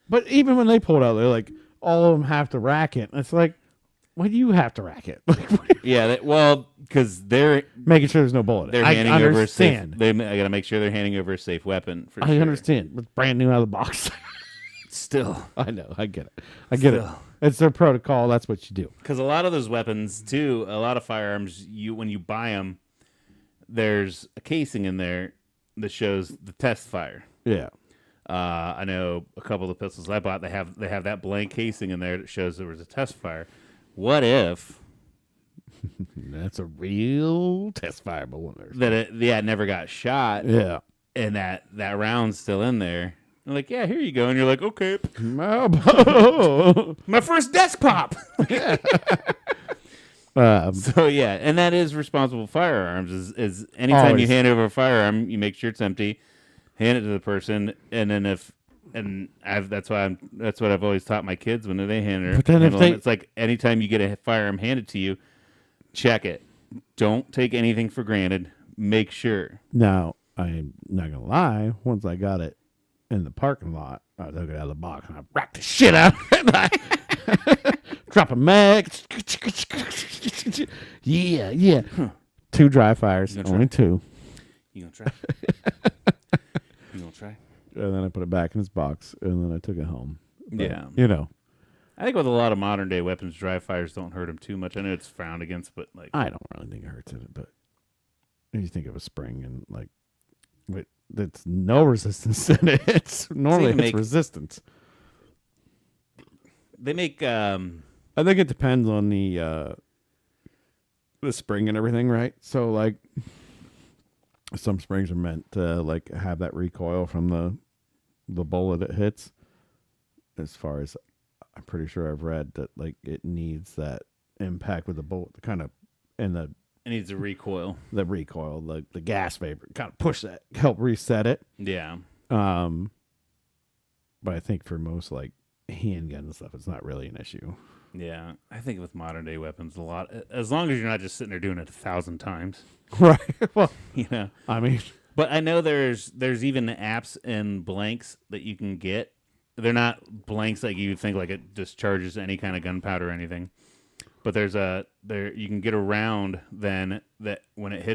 But even when they pull it out, they're like, all of them have to rack it. It's like, why do you have to rack it? yeah, because they're making sure there's no bullet. They're handing over a safe. I got to make sure they're handing over a safe weapon. For I understand. It's brand new out of the box. Still, I know. I get it. It. It's their protocol. That's what you do. Because a lot of those weapons, too, a lot of firearms, when you buy them, there's a casing in there that shows the test fire. Yeah. I know a couple of the pistols I bought, they have that blank casing in there that shows there was a test fire. What if that's a real test fire bullet? That it never got shot. Yeah. And that round's still in there. I'm like, yeah, here you go. And you're like, okay. My first desktop. So, yeah. And that is responsible firearms. Is anytime always. You hand over a firearm, you make sure it's empty, hand it to the person, and then that's what I've always taught my kids when they hand it. It's like anytime you get a firearm handed to you, check it. Don't take anything for granted. Make sure. Now, I'm not going to lie. Once I got it in the parking lot, I took it out of the box and I racked the shit out of it. Drop a mag. Yeah. Huh. 2 dry fires. Only 2. You gonna try? You gonna try? And then I put it back in its box, and then I took it home. But, yeah. I think with a lot of modern day weapons, dry fires don't hurt them too much. I know it's frowned against, but like I don't really think it hurts it. But when you think of a spring and like, it's no resistance in it. It's normally resistance. They make. I think it depends on the spring and everything, right? So like, some springs are meant to like have that recoil from the bullet it hits. As far as I'm pretty sure I've read that like it needs that impact with the bullet to kind of it needs a recoil. The recoil, the gas vapor, kind of push that, help reset it. Yeah. But I think for most like handgun and stuff, it's not really an issue. Yeah, I think with modern day weapons, a lot, as long as you're not just sitting there doing it 1,000 times. Right. Well, I mean, but I know there's even apps and blanks that you can get. They're not blanks like you would think, like it discharges any kind of gunpowder or anything. But you can get a round then that when it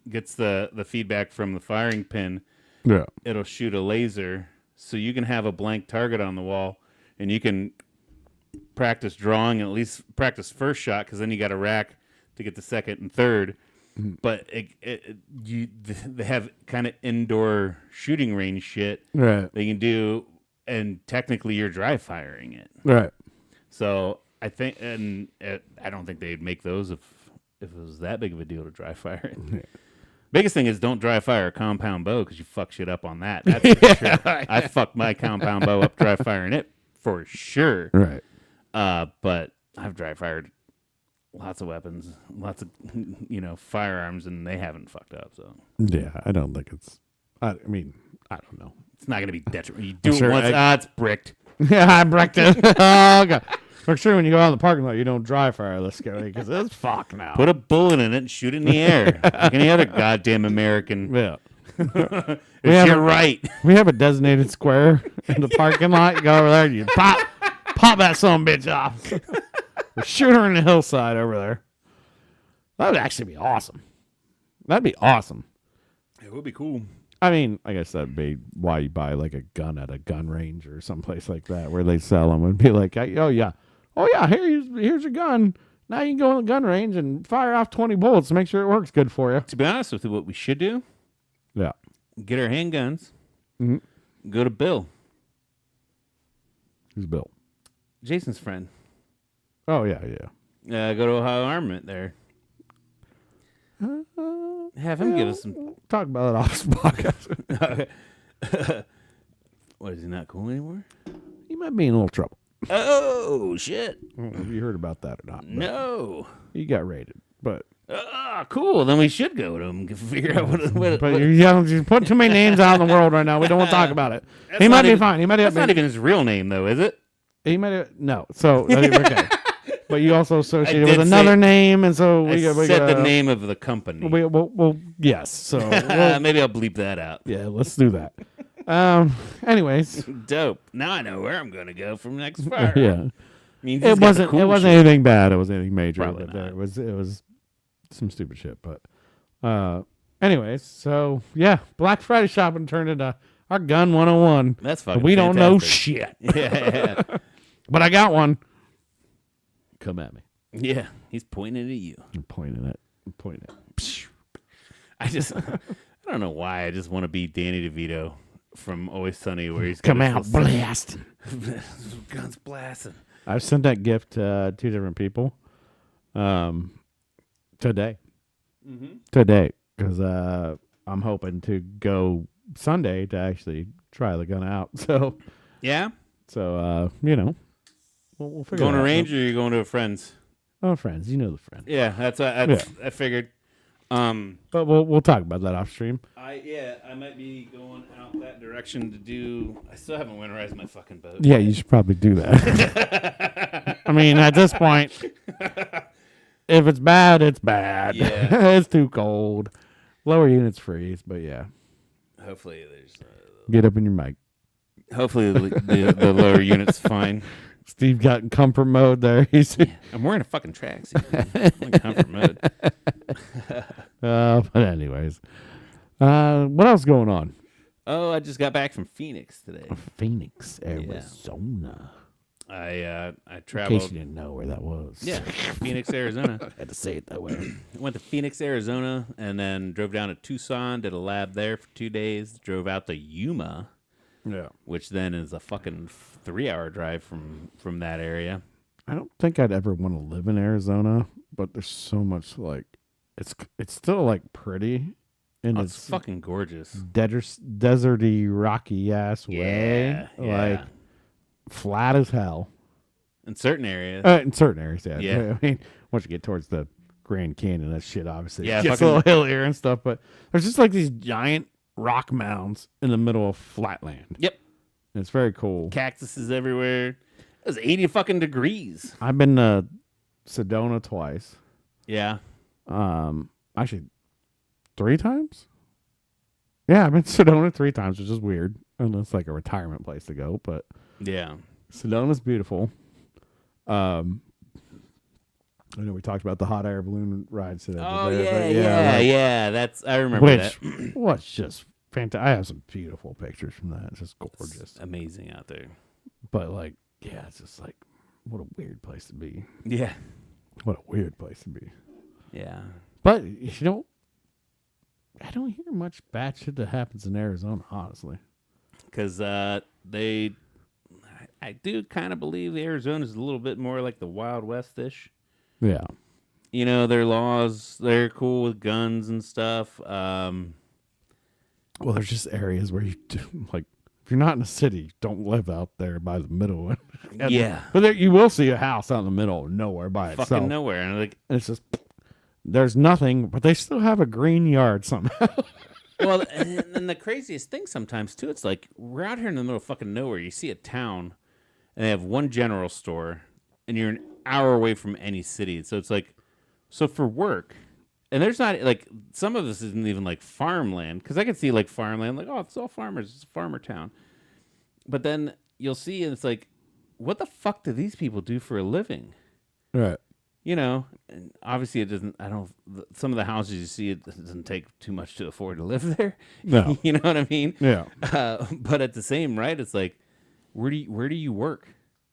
gets the feedback from the firing pin, yeah, it'll shoot a laser so you can have a blank target on the wall, and you can practice drawing, at least practice first shot, because then you got a rack to get the second and third. But they have kind of indoor shooting range shit Right. they can do, and technically you're dry firing it. Right. So I think, and I don't think they'd make those if it was that big of a deal to dry fire it. Yeah. Biggest thing is don't dry fire a compound bow because you fuck shit up on that. That's for sure. I fucked my compound bow up dry firing it for sure. Right. But I've dry fired lots of weapons, lots of firearms, and they haven't fucked up. So Yeah, I don't think it's. I mean, I don't know. it's not going to be detrimental. You do Sure, it once, it's bricked. Yeah, I bricked it. Oh god. For sure, when you go out in the parking lot, you don't dry fire this guy because it's fuck now. Put a bullet in it and shoot it in the air like any other goddamn American. Yeah. It's your right. We have a designated square in the parking lot. You go over there, and you pop that son of a bitch off. Or shoot her in the hillside over there. That would actually be awesome. That'd be awesome. It would be cool. I mean, I guess that'd be why you buy like a gun at a gun range or someplace like that where they sell them. Would be like, oh yeah, here's your gun. Now you can go in the gun range and fire off 20 bullets to make sure it works good for you. To be honest with you, what we should do, Yeah. get our handguns, Mhm. go to Bill, Who's Bill? Jason's friend. Oh yeah. Go to Ohio Armament there. Have him give us some. We'll talk about it off the podcast. What, is he not cool anymore? He might be in a little trouble. Oh, shit. I don't know if you heard about that or not. but No. He got raided, but Cool. Then we should go to him and figure out what you're putting too many names out in the world right now. We don't want to talk about it. That's He not might be even- fine. He might That's have not even his real name, though, is it? He might have no. So okay. But you also associate it did with say- another name, and so we said the name of the company. Well, yes. So Maybe I'll bleep that out. yeah, let's do that. Anyways, Dope. Now I know where I'm going to go from next fire. yeah, Means he's it got the wasn't. cool It wasn't shit. anything bad. It wasn't anything major. Probably But not. it was some stupid shit. But anyways, so yeah, Black Friday shopping turned into our gun 101. That's fucking We don't know fantastic. shit, Yeah. but I got one. Come at me. Yeah. He's pointing at you. I'm pointing it. I don't know why. I just want to be Danny DeVito from Always Sunny, where he's Come got out, his- blast. guns blasting. I've sent that gift to 2 different people today. Today, because I'm hoping to go Sunday to actually try the gun out. Yeah. So we'll figure Going it to out. range, or you going to friends? Oh, friends, you know the friend. Yeah, that's I figured. But we'll talk about that off stream. I might be going out that direction to do. I still haven't winterized my fucking boat. Yeah, you should probably do that. I mean, at this point, if it's bad, it's bad. Yeah. It's too cold. Lower units freeze, but yeah, Hopefully there's. get up in your mic. Hopefully the lower unit's fine. Steve got in comfort mode there. He's I'm wearing a fucking tracksuit. I'm in comfort mode. but anyways, what else going on? Oh, I just got back from Phoenix today. Phoenix, Arizona. I In case traveled. you didn't know where that was. Yeah, Phoenix, Arizona. I had to say it that way. Went to Phoenix, Arizona, and then drove down to Tucson. Did a lab there for 2 days. Drove out to Yuma, Yeah. which then is a fucking 3-hour drive from that area. I don't think I'd ever want to live in Arizona, but there's so much like it's still like pretty in Oh, its it's fucking gorgeous. deserty, rocky ass way. Like flat as hell. In certain areas. In certain areas, yeah. Yeah. I mean, once you get towards the Grand Canyon, that shit obviously Yeah, gets a little hillier and stuff. But there's just like these giant rock mounds in the middle of flatland. Yep. And it's very cool. Cactuses everywhere. It was 80 fucking degrees. I've been to Sedona twice. Yeah. Actually, 3 times. Yeah, I've been to Sedona 3 times, which is weird. And it's like a retirement place to go, but Yeah. Sedona's beautiful. I know we talked about the hot air balloon rides today. Oh, but yeah. like, That's, I remember which that. was just fantastic. I have some beautiful pictures from that. It's just gorgeous. It's amazing out there. But like, yeah, it's just like, what a weird place to be. Yeah. What a weird place to be. Yeah. But I don't hear much bad shit that happens in Arizona, honestly. Because I do kind of believe Arizona is a little bit more like the Wild West-ish. Yeah. You know, their laws, they're cool with guns and stuff. Well, there's just areas where you do, like, if you're not in a city, don't live out there by the middle. Yeah. But there, you will see a house out in the middle of nowhere by itself. Fucking nowhere. And like, And it's just, there's nothing, but they still have a green yard somehow. well, and then the craziest thing sometimes, too, it's like, we're out here in the middle of fucking nowhere. You see a town, and they have one general store, and you're an hour away from any city. So it's like, so for work, and there's not, like, some of this isn't even, like, farmland, because I can see, like, farmland, like, oh, it's all farmers, it's a farmer town. But then you'll see, and it's like, what the fuck do these people do for a living? Right. You know, and obviously it doesn't, some of the houses you see, it doesn't take too much to afford to live there. No. You know what I mean? Yeah. But at the same, right, it's like, where do you work?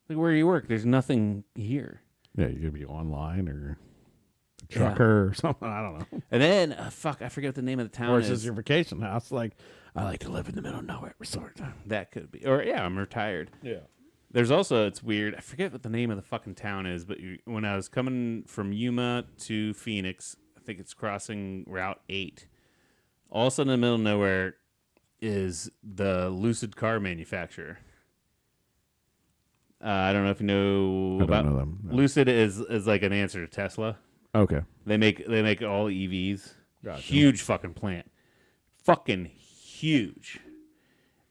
Like, where do you work? There's nothing here. Yeah, you could be online or a trucker or something. I don't know. And then, I forget what the name of the town Or it's is. just your vacation house. Like, I like to live in the middle of nowhere resort. That could be. Or, yeah, I'm retired. Yeah. There's also, it's weird, I forget what the name of the fucking town is, but when I was coming from Yuma to Phoenix, I think it's crossing Route 8. Also in the middle of nowhere is the Lucid car manufacturer. I don't know if you know I about don't know them. No. Lucid is like an answer to Tesla. Okay. They make all EVs. Gotcha. Huge fucking plant. Fucking huge.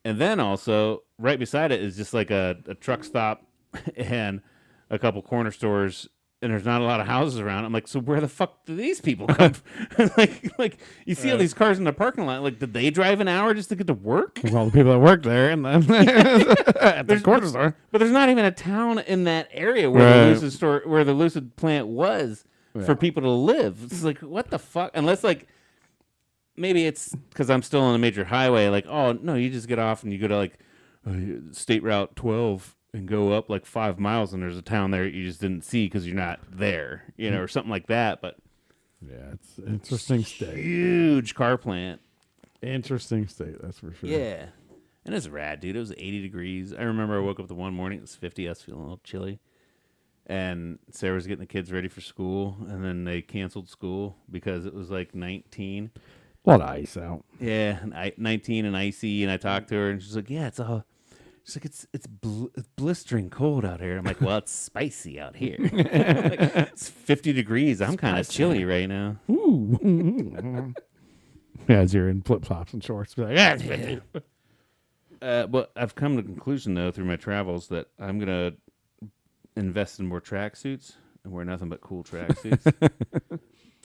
And then also right beside it is just like a truck stop and a couple corner stores, and there's not a lot of houses around. I'm like, so where the fuck do these people come from? like you see all these cars in the parking lot. Like, did they drive an hour just to get to work? With all the people that work there and then at the corner store. But there's not even a town in that area where the Lucid plant was for people to live. It's like, what the fuck? Unless like maybe it's because I'm still on a major highway. Like, oh no, you just get off and you go to like State Route 12 and go up like 5 miles, and there's a town there you just didn't see because you're not there, you know, or something like that. But yeah, it's an interesting state. Huge car plant. Interesting state, that's for sure. Yeah. And it's rad, dude. It was 80 degrees. I remember I woke up the one morning, it was 50. I was feeling a little chilly. And Sarah was getting the kids ready for school, and then they canceled school because it was like 19. A lot of ice out. Yeah, 19 and icy. And I talked to her, and she's like, yeah, it's all... She's like, it's blistering cold out here. I'm like, well, it's spicy out here. Like, it's 50 degrees. I'm kind of chilly right now. Ooh. Yeah, as you're in flip-flops and shorts. Be like, yeah, it's 50. But I've come to the conclusion, though, through my travels, that I'm going to invest in more tracksuits and wear nothing but cool tracksuits.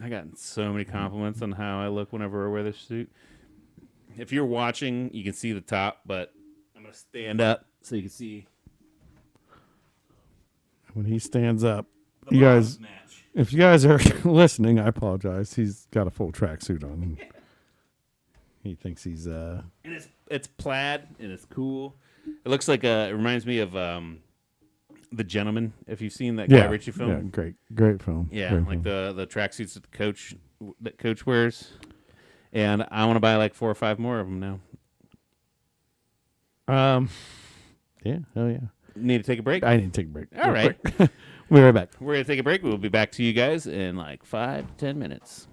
I got so many compliments on how I look whenever I wear this suit. If you're watching, you can see the top, but I'm going to stand up so you can see. When he stands up, you guys, if you guys are listening, I apologize. He's got a full tracksuit on. He thinks he's And it's plaid and it's cool. It looks like it reminds me of The Gentleman. If you've seen that Guy Ritchie film, yeah, great film. Yeah, great like film. the tracksuits that Coach wears, and I want to buy like 4 or 5 more of them now. Yeah, hell yeah. Need to take a break? I need to take a break. All right. We'll be right back. We're going to take a break. We'll be back to you guys in like 5 to 10 minutes.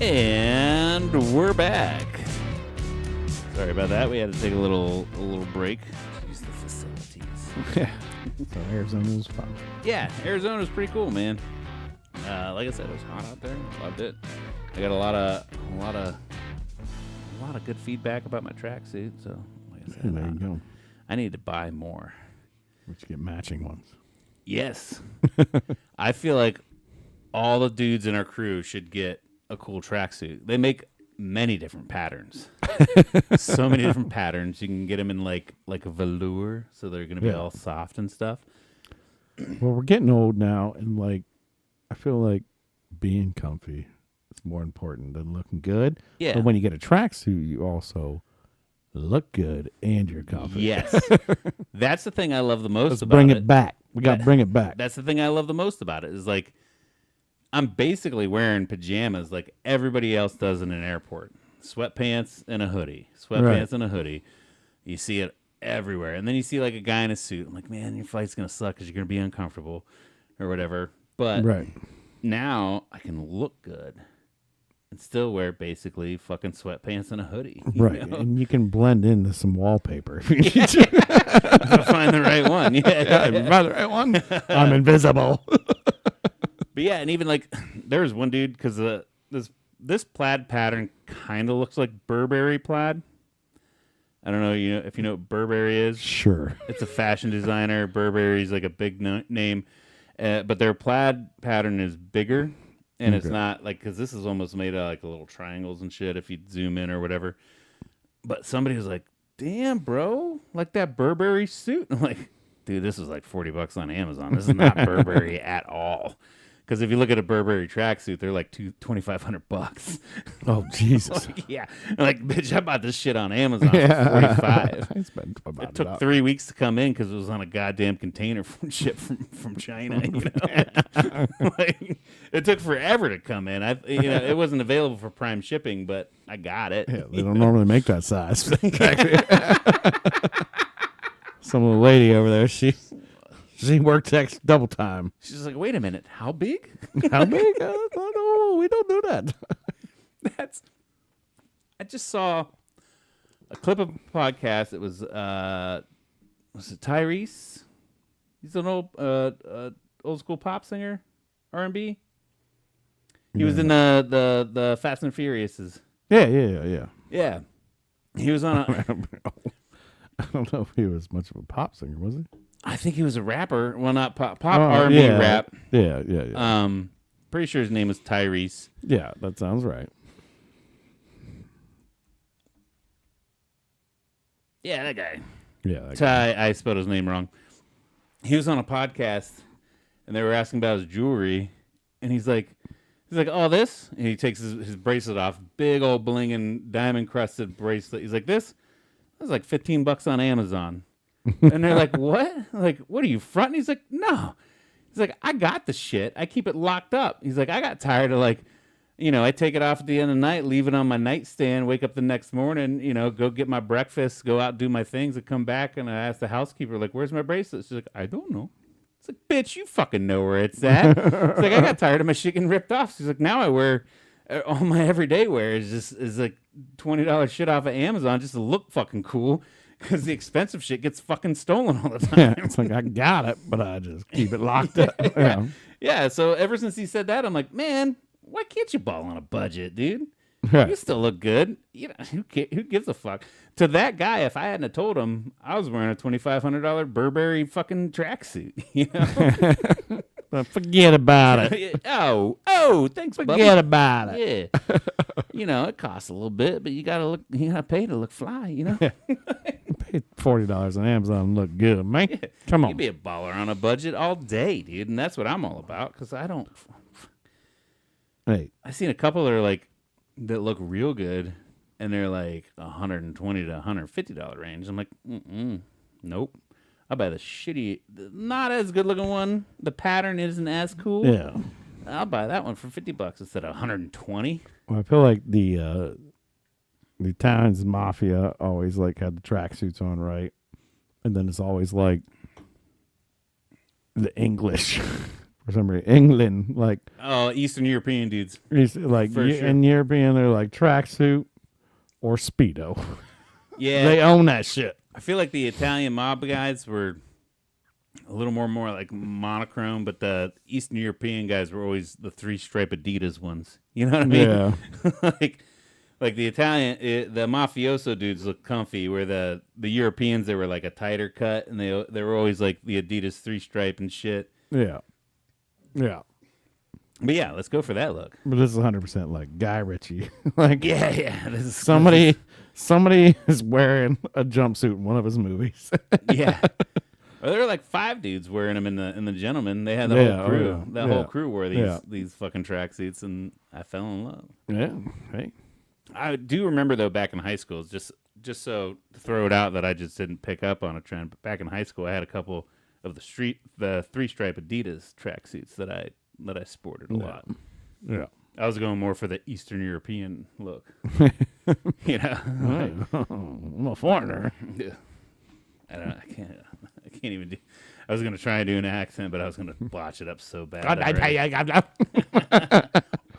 And we're back. Sorry about that. We had to take a little break to use the facilities. Yeah. So Arizona was fun. Yeah, Arizona was pretty cool, man. Like I said, it was hot out there. Loved it. I got a lot of good feedback about my tracksuit. So, like I said, There you go. I need to buy more. Let's get matching ones. Yes, I feel like all the dudes in our crew should get a cool tracksuit. They make many different patterns. So many different patterns. You can get them in like a velour, so they're gonna be all soft and stuff. Well, we're getting old now, and like I feel like being comfy is more important than looking good. Yeah. But when you get a tracksuit, you also look good and you're comfy. Yes, that's the thing I love the most Let's about bring it back. We got to bring it back. That's the thing I love the most about it is like I'm basically wearing pajamas like everybody else does in an airport. Sweatpants and a hoodie. Sweatpants and a hoodie. You see it everywhere. And then you see like a guy in a suit. I'm like, man, your flight's going to suck because you're going to be uncomfortable or whatever. But now I can look good and still wear basically fucking sweatpants and a hoodie. Right. Know? And you can blend into some wallpaper if you need to. If I find the right one. Yeah. If you find the right one, I'm invisible. But yeah, and even like there was one dude because this plaid pattern kind of looks like Burberry plaid. I don't know, if you know what Burberry is. Sure. It's a fashion designer. Burberry's like a big name, but their plaid pattern is bigger, and it's not like because this is almost made of like little triangles and shit. If you zoom in or whatever, but somebody was like, "Damn, bro, like that Burberry suit." I'm like, dude, this was like $40 on Amazon. This is not Burberry at all. Because if you look at a Burberry tracksuit, they're like $2,500. Oh, Jesus. Yeah. I'm like, bitch, I bought this shit on Amazon for $45. I spent about It took 3 weeks to come in because it was on a goddamn container from China. Like, it took forever to come in. It wasn't available for Prime shipping, but I got it. Yeah, they don't normally make that size. Some lady over there, she worked double time. She's like, wait a minute, how big? How big? No, we don't do that. I just saw a clip of a podcast. It was it Tyrese? He's an old school pop singer, R&B. He was in the Fast and Furiouses. Yeah. Yeah, he was on a. I don't know if he was much of a pop singer, was he? I think he was a rapper. Well, not pop R&B rap. Yeah. Pretty sure his name was Tyrese. Yeah, that sounds right. Yeah, that guy. Yeah, that guy. I spelled his name wrong. He was on a podcast, and they were asking about his jewelry, and he's like, oh, this? And he takes his bracelet off, big old blinging diamond crusted bracelet. He's like, this was like $15 on Amazon. And they're like, what? Like, what are you fronting? He's like, no. He's like, I got the shit. I keep it locked up. He's like, I got tired of I take it off at the end of the night, leave it on my nightstand, wake up the next morning, go get my breakfast, go out, do my things, and come back. And I ask the housekeeper, like, where's my bracelet? She's like, I don't know. It's like, bitch, you fucking know where it's at. It's like, I got tired of my shit getting ripped off. She's like, now I wear all my everyday wear is like $20 shit off of Amazon just to look fucking cool. Because the expensive shit gets fucking stolen all the time. Yeah, it's like, I got it, but I just keep it locked up. Yeah, so ever since he said that, I'm like, man, why can't you ball on a budget, dude? Right. You still look good. Who gives a fuck? To that guy, if I hadn't have told him I was wearing a $2,500 Burberry fucking tracksuit, Forget about it. Oh, thanks, Forget about it. Yeah. It costs a little bit, but you gotta pay to look fly, Pay $40 on Amazon and look good, man. Yeah. Come on. You be a baller on a budget all day, dude, and that's what I'm all about. Because I don't. Hey, I've seen a couple that look real good, and they're like $120 to $150 range. I'm like, nope. I'll buy the shitty, not as good looking one. The pattern isn't as cool. yeah. I'll buy that one for $50 instead of $120. Well, I feel like the Italians and mafia always had the tracksuits on, right? And then it's always like the English for some reason. England, like Oh, Eastern European dudes. like For sure. in European, they're like tracksuit or Speedo. Yeah. They own that shit. I feel like the Italian mob guys were a little more like monochrome, but the Eastern European guys were always the 3-stripe Adidas ones. You know what I mean? Yeah. like the Italian, the mafioso dudes look comfy, where the Europeans, they were like a tighter cut, and they were always like the Adidas 3-stripe and shit. Yeah. Yeah. But yeah, let's go for that look. But this is 100% like Guy Ritchie. Like Yeah. This is somebody is wearing a jumpsuit in one of his movies. Yeah. Well, there were like 5 dudes wearing them in the Gentleman. They had the whole crew. The whole crew wore these fucking tracksuits, and I fell in love. Yeah. Hey. I do remember though, back in high school, just so to throw it out that I just didn't pick up on a trend. But back in high school, I had a couple of the 3-stripe Adidas tracksuits that I sported a lot. Yeah. I was going more for the Eastern European look. You know, I'm a foreigner. Yeah. I can't even do. I was gonna try and do an accent, but I was gonna botch it up so bad.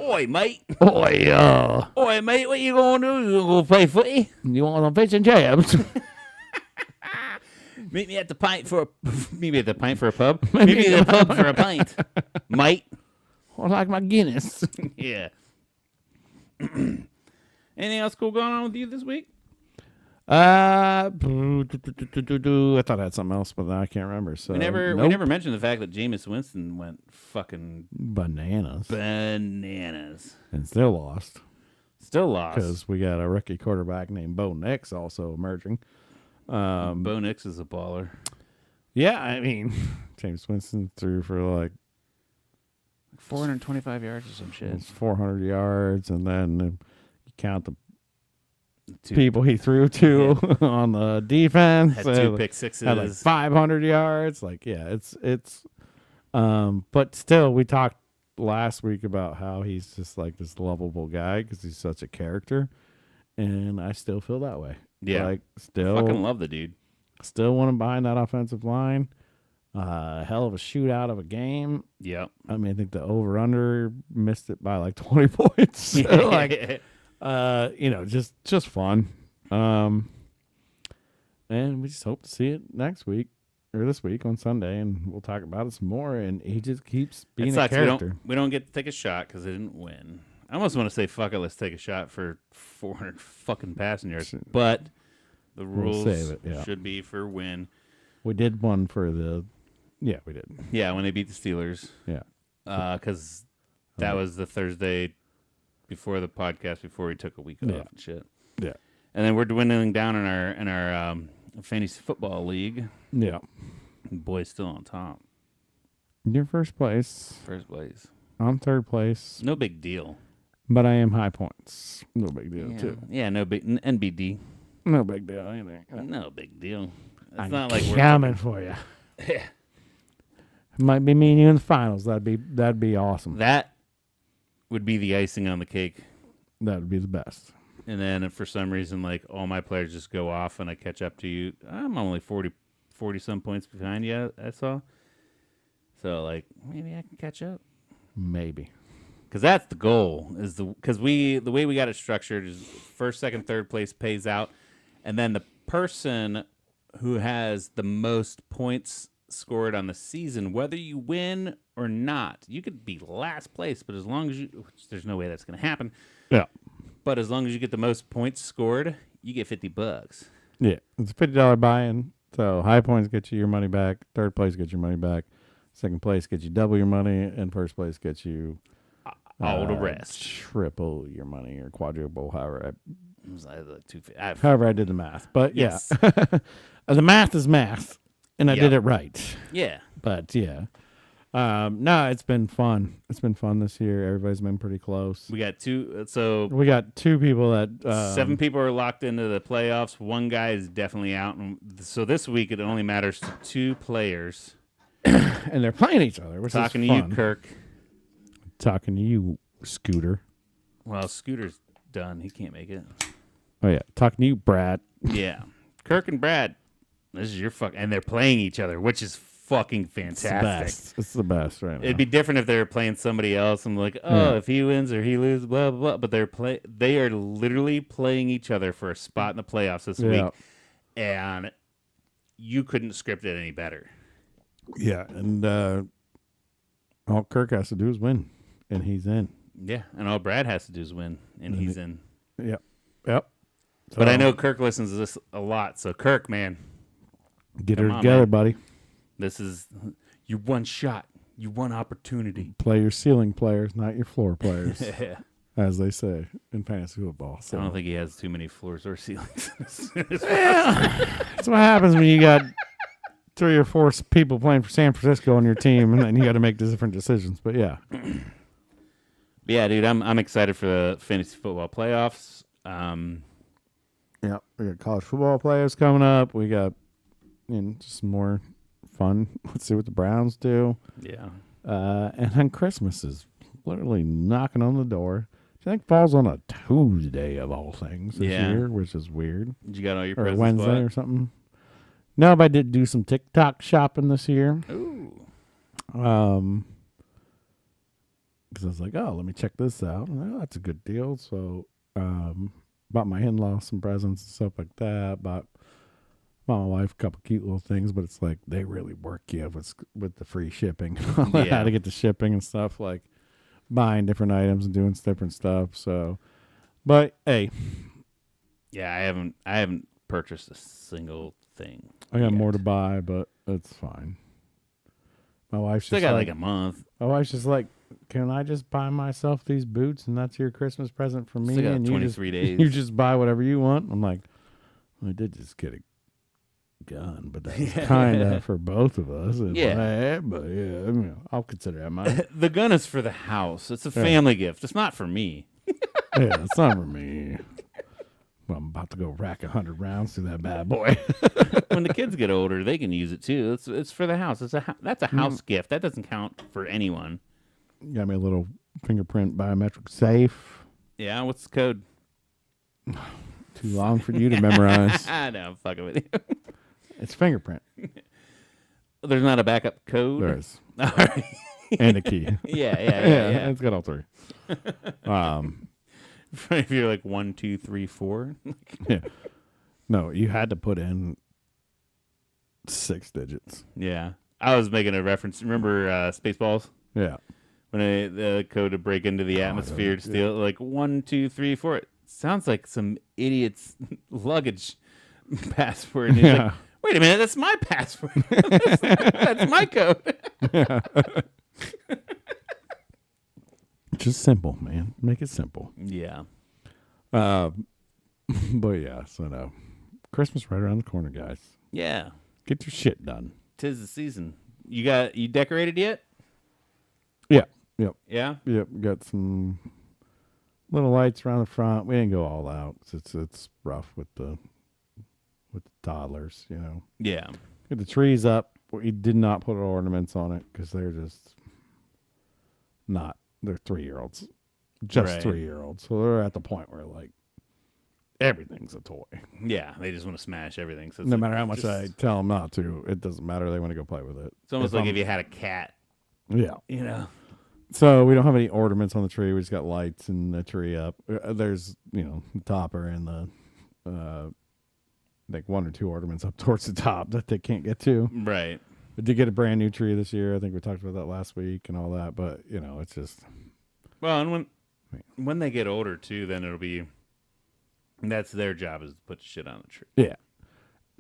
Oi, mate. Oi, mate. What you gonna do? You gonna go play footy? You want some fish and chips? Meet me at the pint for a pub. Meet me at the pub for a pint, mate. I like my Guinness. Yeah. Anything else cool going on with you this week? I thought I had something else, but I can't remember. So We never mentioned the fact that Jameis Winston went fucking bananas and still lost still lost because we got a rookie quarterback named Bo Nix also emerging. Bo Nix is a baller. Yeah, I mean, James Winston threw for like 425 yards or some shit. It's 400 yards, and then you count the people he threw to on the defense. Had 2 pick sixes. Had like 500 yards. Like, yeah, it's. But still, we talked last week about how he's just like this lovable guy because he's such a character, and I still feel that way. Yeah, like still fucking love the dude. Still want him behind that offensive line. Hell of a shootout of a game. Yep. I mean, I think the over/under missed it by like 20 points. Like, just fun. And we just hope to see it next week or this week on Sunday, and we'll talk about it some more. And he just keeps being a character. We don't get to take a shot because they didn't win. I almost want to say, fuck it, let's take a shot for 400 fucking passengers. But the rules should be for win. We did one for the... Yeah, we did. Yeah, when they beat the Steelers. Yeah. Because that was the Thursday before the podcast, before we took a week off and shit. Yeah. And then we're dwindling down in our fantasy football league. Yeah. Boys still on top. You're first place. First place. I'm third place. No big deal. But I am high points. No big deal, too. Yeah, no big... NBD. No big deal either. No big deal. It's I'm not like we're coming for you. Yeah. Might be me and you in the finals. That'd be awesome. That would be the icing on the cake. That would be the best. And then if for some reason, like, all my players just go off and I catch up to you, I'm only 40 some points behind you, I saw. So, like, maybe I can catch up. Maybe. Because that's the goal. Because the way we got it structured is first, second, third place pays out. And then the person who has the most points scored on the season, whether you win or not, you could be last place, but as long as which there's no way that's going to happen. Yeah. But as long as you get the most points scored, you get $50. Yeah. It's a $50 buy-in. So high points get you your money back. Third place gets your money back. Second place gets you double your money. And first place gets you all the rest. Triple your money or quadruple, however I did the math. But yes. The math is math. And I did it right. Yeah. But yeah. No, it's been fun. It's been fun this year. Everybody's been pretty close. We got two people that 7 people are locked into the playoffs. One guy is definitely out. And so this week it only matters to 2 players. And they're playing each other, which Talking is to fun. you, Kirk. Talking to you, Scooter. Well, Scooter's done. He can't make it. Oh yeah. Talking to you, Brad. Yeah. Kirk and Brad. This is your fuck. And they're playing each other, which is fucking fantastic. It's the best right now. It'd be different if they were playing somebody else and like, if he wins or he loses, blah blah blah. But they are literally playing each other for a spot in the playoffs this week, and you couldn't script it any better. Yeah, and all Kirk has to do is win, and he's in. Yeah, and all Brad has to do is win, and he's in. Yep. But I know Kirk listens to this a lot, so Kirk, man, get her together, buddy. This is your one shot, your one opportunity. Play your ceiling players, not your floor players, as they say in fantasy football. So. I don't think he has too many floors or ceilings. That's what happens when you got 3 or 4 people playing for San Francisco on your team, and then you got to make different decisions. But yeah. Yeah, dude, I'm excited for the fantasy football playoffs. Yeah, we got college football players coming up. We got just more fun. Let's see what the Browns do. Yeah. And then Christmas is literally knocking on the door. I think falls on a Tuesday of all things this year, which is weird. Did you got all your or presents Wednesday bought? or something? No, but I did do some TikTok shopping this year. Ooh. Because I was like, let me check this out. And, that's a good deal. So, bought my in-laws some presents and stuff like that. Bought my wife a couple cute little things, but it's like they really work you with the free shipping. How to get the shipping and stuff, like buying different items and doing different stuff. So, but hey, yeah, I haven't purchased a single thing. I got more to buy, but it's fine. My wife's still just got like a month. My wife's just like, can I just buy myself these boots and that's your Christmas present for me? Still got and 23 days. You just buy whatever you want. I'm like, I did just get a gun, but that's kind of for both of us. But I'll consider that mine. The gun is for the house. It's a family gift. It's not for me. Yeah, it's not for me. Well, I'm about to go rack 100 rounds through that bad boy. When the kids get older, they can use it too. It's for the house. That's a house gift. That doesn't count for anyone. Got me a little fingerprint biometric safe. Yeah, what's the code? Too long for you to memorize. No, I'm fucking with you. It's fingerprint. There's not a backup code? There is. All right. And a key. Yeah. It's got all 3. If you're like 1, 2, 3, 4. Yeah. No, you had to put in 6 digits. Yeah. I was making a reference. Remember Spaceballs? Yeah. When the code to break into the atmosphere to steal like 1, 2, 3, 4. It sounds like some idiot's luggage password. And he's like, wait a minute, that's my password. That's my code. Yeah. Just simple, man. Make it simple. Yeah. But yeah, so no. Christmas right around the corner, guys. Yeah. Get your shit done. 'Tis the season. You decorated yet? Yeah. Yep. Yeah? Yep. Got some little lights around the front. We didn't go all out. It's rough with the toddlers, Yeah. Get the trees up. We did not put ornaments on it because they're just not. They're 3-year-olds. Just Right. 3-year-olds. So they're at the point where like everything's a toy. Yeah, they just want to smash everything. So No matter how much I tell them not to, it doesn't matter. They want to go play with it. It's almost like if you had a cat, Yeah. So we don't have any ornaments on the tree. We just got lights and the tree up. There's, the topper and the, like 1 or 2 ornaments up towards the top that they can't get to. Right. We did get a brand new tree this year. I think we talked about that last week and all that. But, it's just. Well, and when they get older, too, then it'll be. That's their job is to put shit on the tree. Yeah.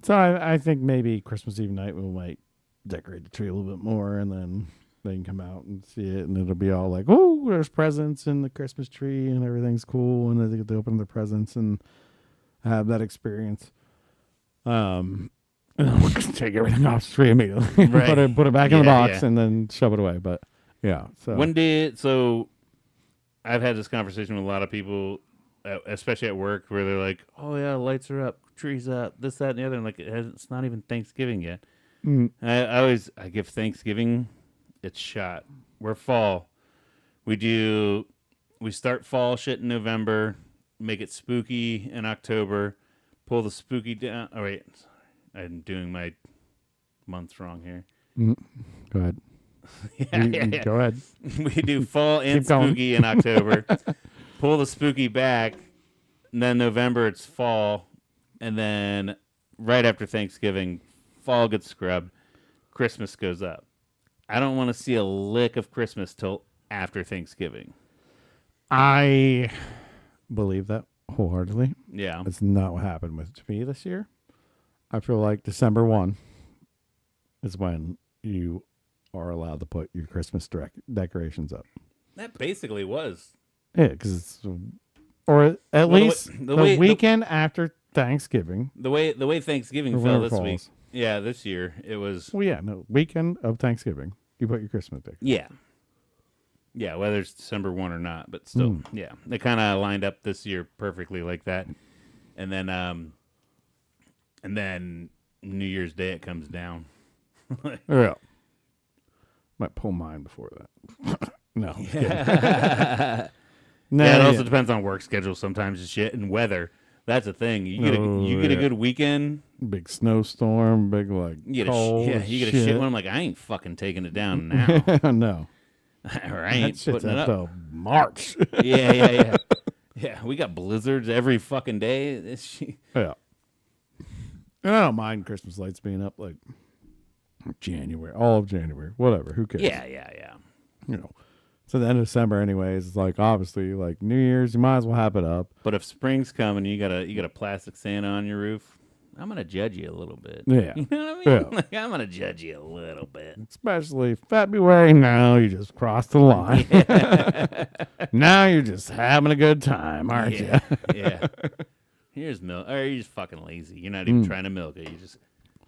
So I think maybe Christmas Eve night we might decorate the tree a little bit more, and then they can come out and see it, and it'll be all like, oh, there's presents in the Christmas tree, and everything's cool, and they get to open their presents and have that experience. And then we'll just take everything off the tree immediately, Right. put it back in the box, and then shove it away. But yeah, so I've had this conversation with a lot of people, especially at work, where they're like, "Oh yeah, lights are up, trees up, this, that, and the other." And like, it's not even Thanksgiving yet. I give Thanksgiving its shot. We're fall. We start fall shit in November, make it spooky in October, pull the spooky down. Oh wait, I'm doing my months wrong here. Go ahead. Yeah. Go ahead. We do fall and Keep going. spooky in October. Pull the spooky back. And then November, it's fall. And then right after Thanksgiving, fall gets scrubbed. Christmas goes up. I don't want to see a lick of Christmas till after Thanksgiving. I believe that wholeheartedly. Yeah. That's not what happened with me this year. I feel like December 1 is when you are allowed to put your Christmas decorations up. That basically was. Yeah, because it's, or at least the weekend after Thanksgiving. The way Thanksgiving Or fell whenever this week. falls. Yeah, this year it was. Well, yeah, no, weekend of Thanksgiving. You put your Christmas decorations. Yeah. Yeah, whether it's December 1 or not, but still, yeah. They kind of lined up this year perfectly like that. And then New Year's Day it comes down. Yeah. Might pull mine before that. No. No, Yeah, it also depends on work schedule sometimes and shit and weather. That's a thing. You get a good weekend. Big snowstorm, big like You get cold. you get a shit one. I'm like, I ain't fucking taking it down now. No. Or I ain't That shit's putting it up up. till March. Yeah. Yeah, we got blizzards every fucking day. Yeah. And I don't mind Christmas lights being up like January, all of January, whatever. Who cares? Yeah. You know, so the end of December, anyways. It's like obviously like New Year's, you might as well have it up. But if spring's coming, you got a plastic Santa on your roof. I'm gonna judge you a little bit. Yeah. You know what I mean? Yeah. Like, I'm gonna judge you a little bit. Especially February. Now you just crossed the line. Now you're just having a good time, aren't you? Yeah. Here's milk. Or you're just fucking lazy. You're not even trying to milk it. You just.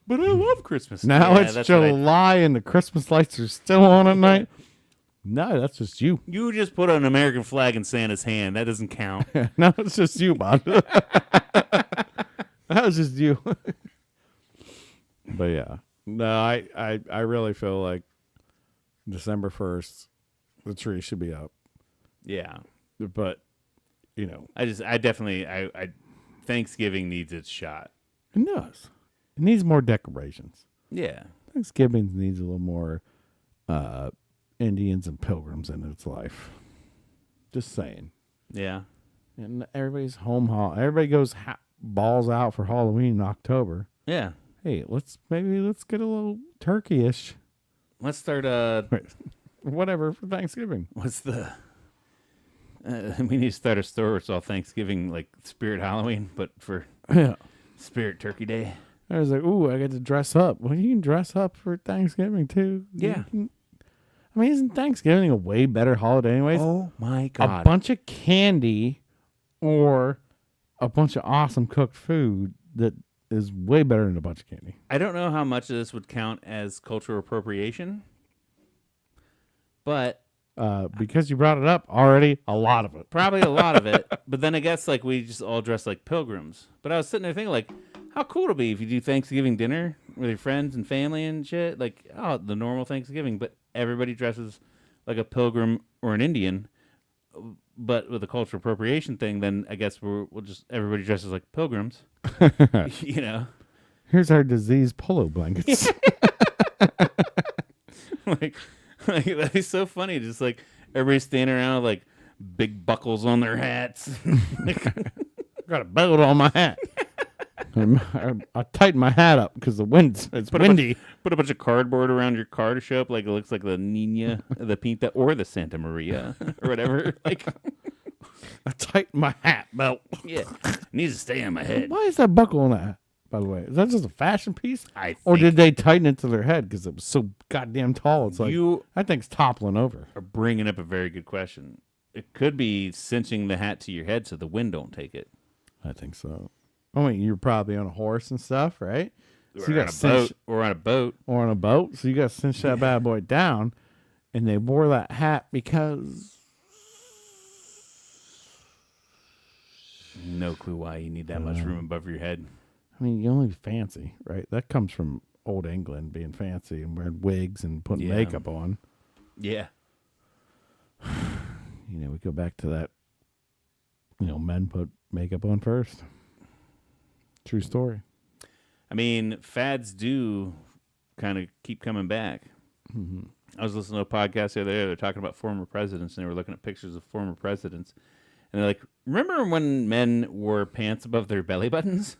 But I love Christmas. Now Yeah, it's that's what July and the Christmas lights are still on at night. No, that's just you. You just put an American flag in Santa's hand. That doesn't count. No, it's just you, bud. That was just you. But yeah, no, I really feel like December 1st, the tree should be up. Yeah. But you know, I Thanksgiving needs its shot. it does. It needs more decorations. Yeah. Thanksgiving needs a little more Indians and pilgrims in its life. Just saying. Yeah. And everybody's home. Everybody goes balls out for Halloween in October. Yeah. Hey, let's get a little turkey-ish, Let's start whatever for Thanksgiving. what's the we need to start a store where it's all Thanksgiving, like Spirit Halloween, but for Yeah. Spirit Turkey Day. I was like, ooh, I get to dress up. Well, you can dress up for Thanksgiving too. Yeah. I mean, isn't Thanksgiving a way better holiday anyways? Oh my A God. bunch of candy or a bunch of awesome cooked food that is way better than a bunch of candy. I don't know how much of this would count as cultural appropriation, but Because you brought it up already, a lot of it. probably a lot of it. But then I guess like we just all dress like pilgrims. But I was sitting there thinking like, how cool it'll be if you do Thanksgiving dinner with your friends and family and shit. Like, oh, the normal Thanksgiving, but everybody dresses like a pilgrim or an Indian. But with the cultural appropriation thing, then I guess we'll just everybody dresses like pilgrims. You know, Here's our disease polo blankets. like that'd be so funny. Just like everybody standing around with like big buckles on their hats. Got a belt on my hat. I tightened my hat up because it's windy. Put a bunch of cardboard around your car to show up like it looks like the Nina, the Pinta, or the Santa Maria, or whatever. Like, I tightened my hat belt. yeah, it needs to stay on my head. Why is that buckle on that? By the way, is that just a fashion piece, or think did they tighten it to their head because it was so goddamn tall? It's like you I think it's toppling over. are bringing up a very good question. It could be cinching the hat to your head so the wind don't take it. I think so. I mean, you're probably on a horse and stuff, right? So you Or on got a boat. Or on a boat. or on a boat, so you got to cinch that bad boy down, and they wore that hat because No clue why you need that much room above your head. I mean, you only be fancy, right? That comes from old England being fancy and wearing wigs and putting Yeah. makeup on. Yeah. You know, we go back to that. You know, men put makeup on first. True story. I mean, fads do kind of keep coming back. Mm-hmm. I was listening to a podcast the other day. They're talking about former presidents, and they were looking at pictures of former presidents. And they're like, remember when men wore pants above their belly buttons?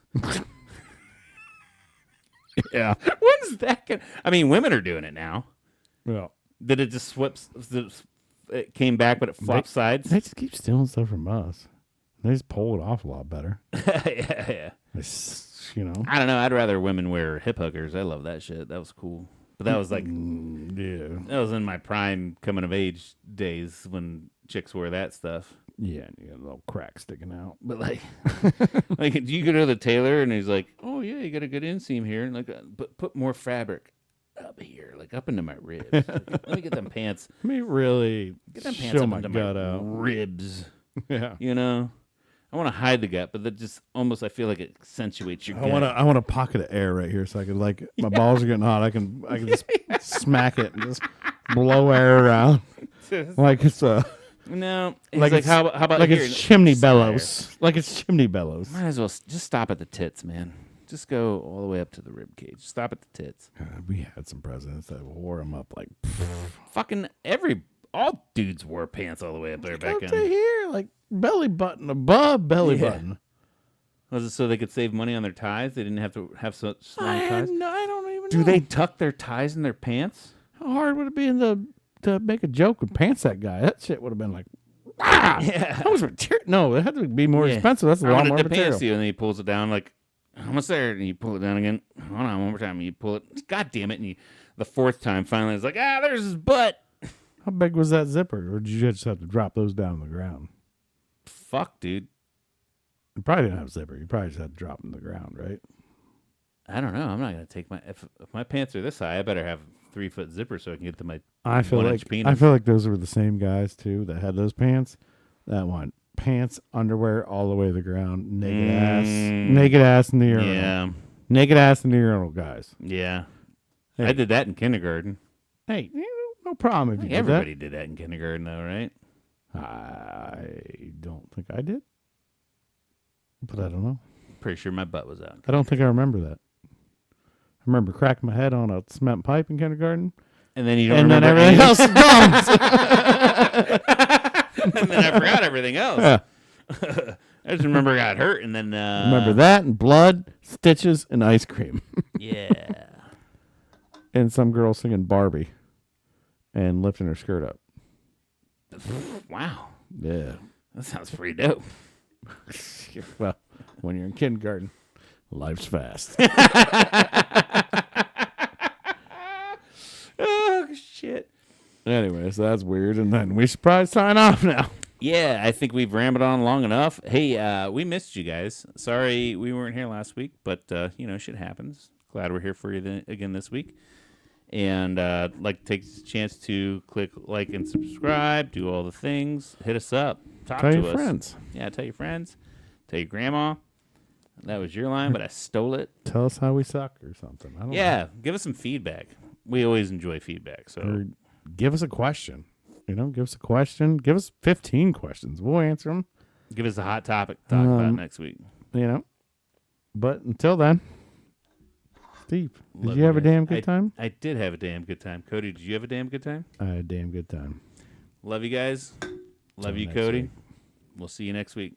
Yeah. When's that going to... I mean, women are doing it now. Well, Did it just it came back, but it flopped sides? they just keep stealing stuff from us. They just pull it off a lot better. Yeah. It's, you know. I don't know. I'd rather women wear hip huggers. I love that shit. That was cool. But that was like... Yeah. That was in my prime coming of age days when chicks wore that stuff. Yeah, and you got a little crack sticking out. But like, like, do you go to the tailor and he's like, "Oh yeah, you got a good inseam here," and like, but put more fabric up here, like up into my ribs. Like, let me get them pants. Let me really Get them pants show up my into gut my out. ribs. Yeah. You know, I want to hide the gut, but that just almost I feel like it accentuates your. I want a pocket of air right here so I can like my balls are getting hot. I can just smack it and just blow air around like it's a No, he's like like it's, how about like here? it's chimney Some air. bellows. Like it's chimney bellows. Might as well just stop at the tits, man. Just go all the way up to the rib cage. Stop at the tits. We had some presidents that wore them up like Fucking all dudes wore pants all the way up there back up to in. here, like belly button above belly Yeah. button. Was it so they could save money on their ties? They didn't have to have such long ties. I don't even know. Do they tuck their ties in their pants? How hard would it be to make a joke with pants that guy? That shit would have been like, ah! Yeah. That was material. No, it had to be more Yeah. expensive. That's a How lot much more it material. depends to you, and then he pulls it down like, how much there? And you pull it down again. Hold on, one more time. And you pull it. God damn it! And the fourth time, finally, it's like, there's his butt. How big was that zipper? Or did you just have to drop those down on the ground? Fuck, dude. You probably didn't have a zipper. You probably just had to drop them to the ground, right? I don't know. I'm not gonna take if my pants are this high, I better have 3-foot zipper so I can get to my. I feel 1-inch like penis. those were the same guys too that had those pants. That one pants, underwear all the way to the ground, naked ass in the urinal. Yeah, Naked ass in the urinal, guys. yeah. Hey. I did that in kindergarten. Hey, no problem if you did Everybody did that in kindergarten, though, right? that. I don't think I did, but I don't know. Pretty sure my butt was out. I don't think I remember that. I remember cracking my head on a cement pipe in kindergarten, And then you don't and then remember everything else anything. is gone. And then I forgot everything else. Yeah. I just remember I got hurt, and then Remember that and blood, stitches, and ice cream. Yeah. And some girl singing Barbie and lifting her skirt up. Wow, Yeah. that sounds pretty dope. Well, when you're in kindergarten, life's fast. Oh shit. Anyways, that's weird. And then we should probably sign off now. Yeah, I think we've rambled on long enough. Hey, we missed you guys. Sorry we weren't here last week, but shit happens. Glad we're here for you again this week. And like to take this chance to click like and subscribe, do all the things, hit us up, talk Tell to your us. friends. Yeah, tell your friends, tell your grandma. That was your line, but I stole it. Tell us how we suck or something. I don't Yeah, give us some feedback. We always enjoy feedback. So know. Or give us a question. Give us a question. Give us 15 questions. We'll answer them. give us a hot topic to talk about next week. But until then, Steve, did Love you have a guys. damn good time? I did have a damn good time. Cody, did you have a damn good time? I had a damn good time. Love you guys. Love Till you, next Cody. week. We'll see you next week.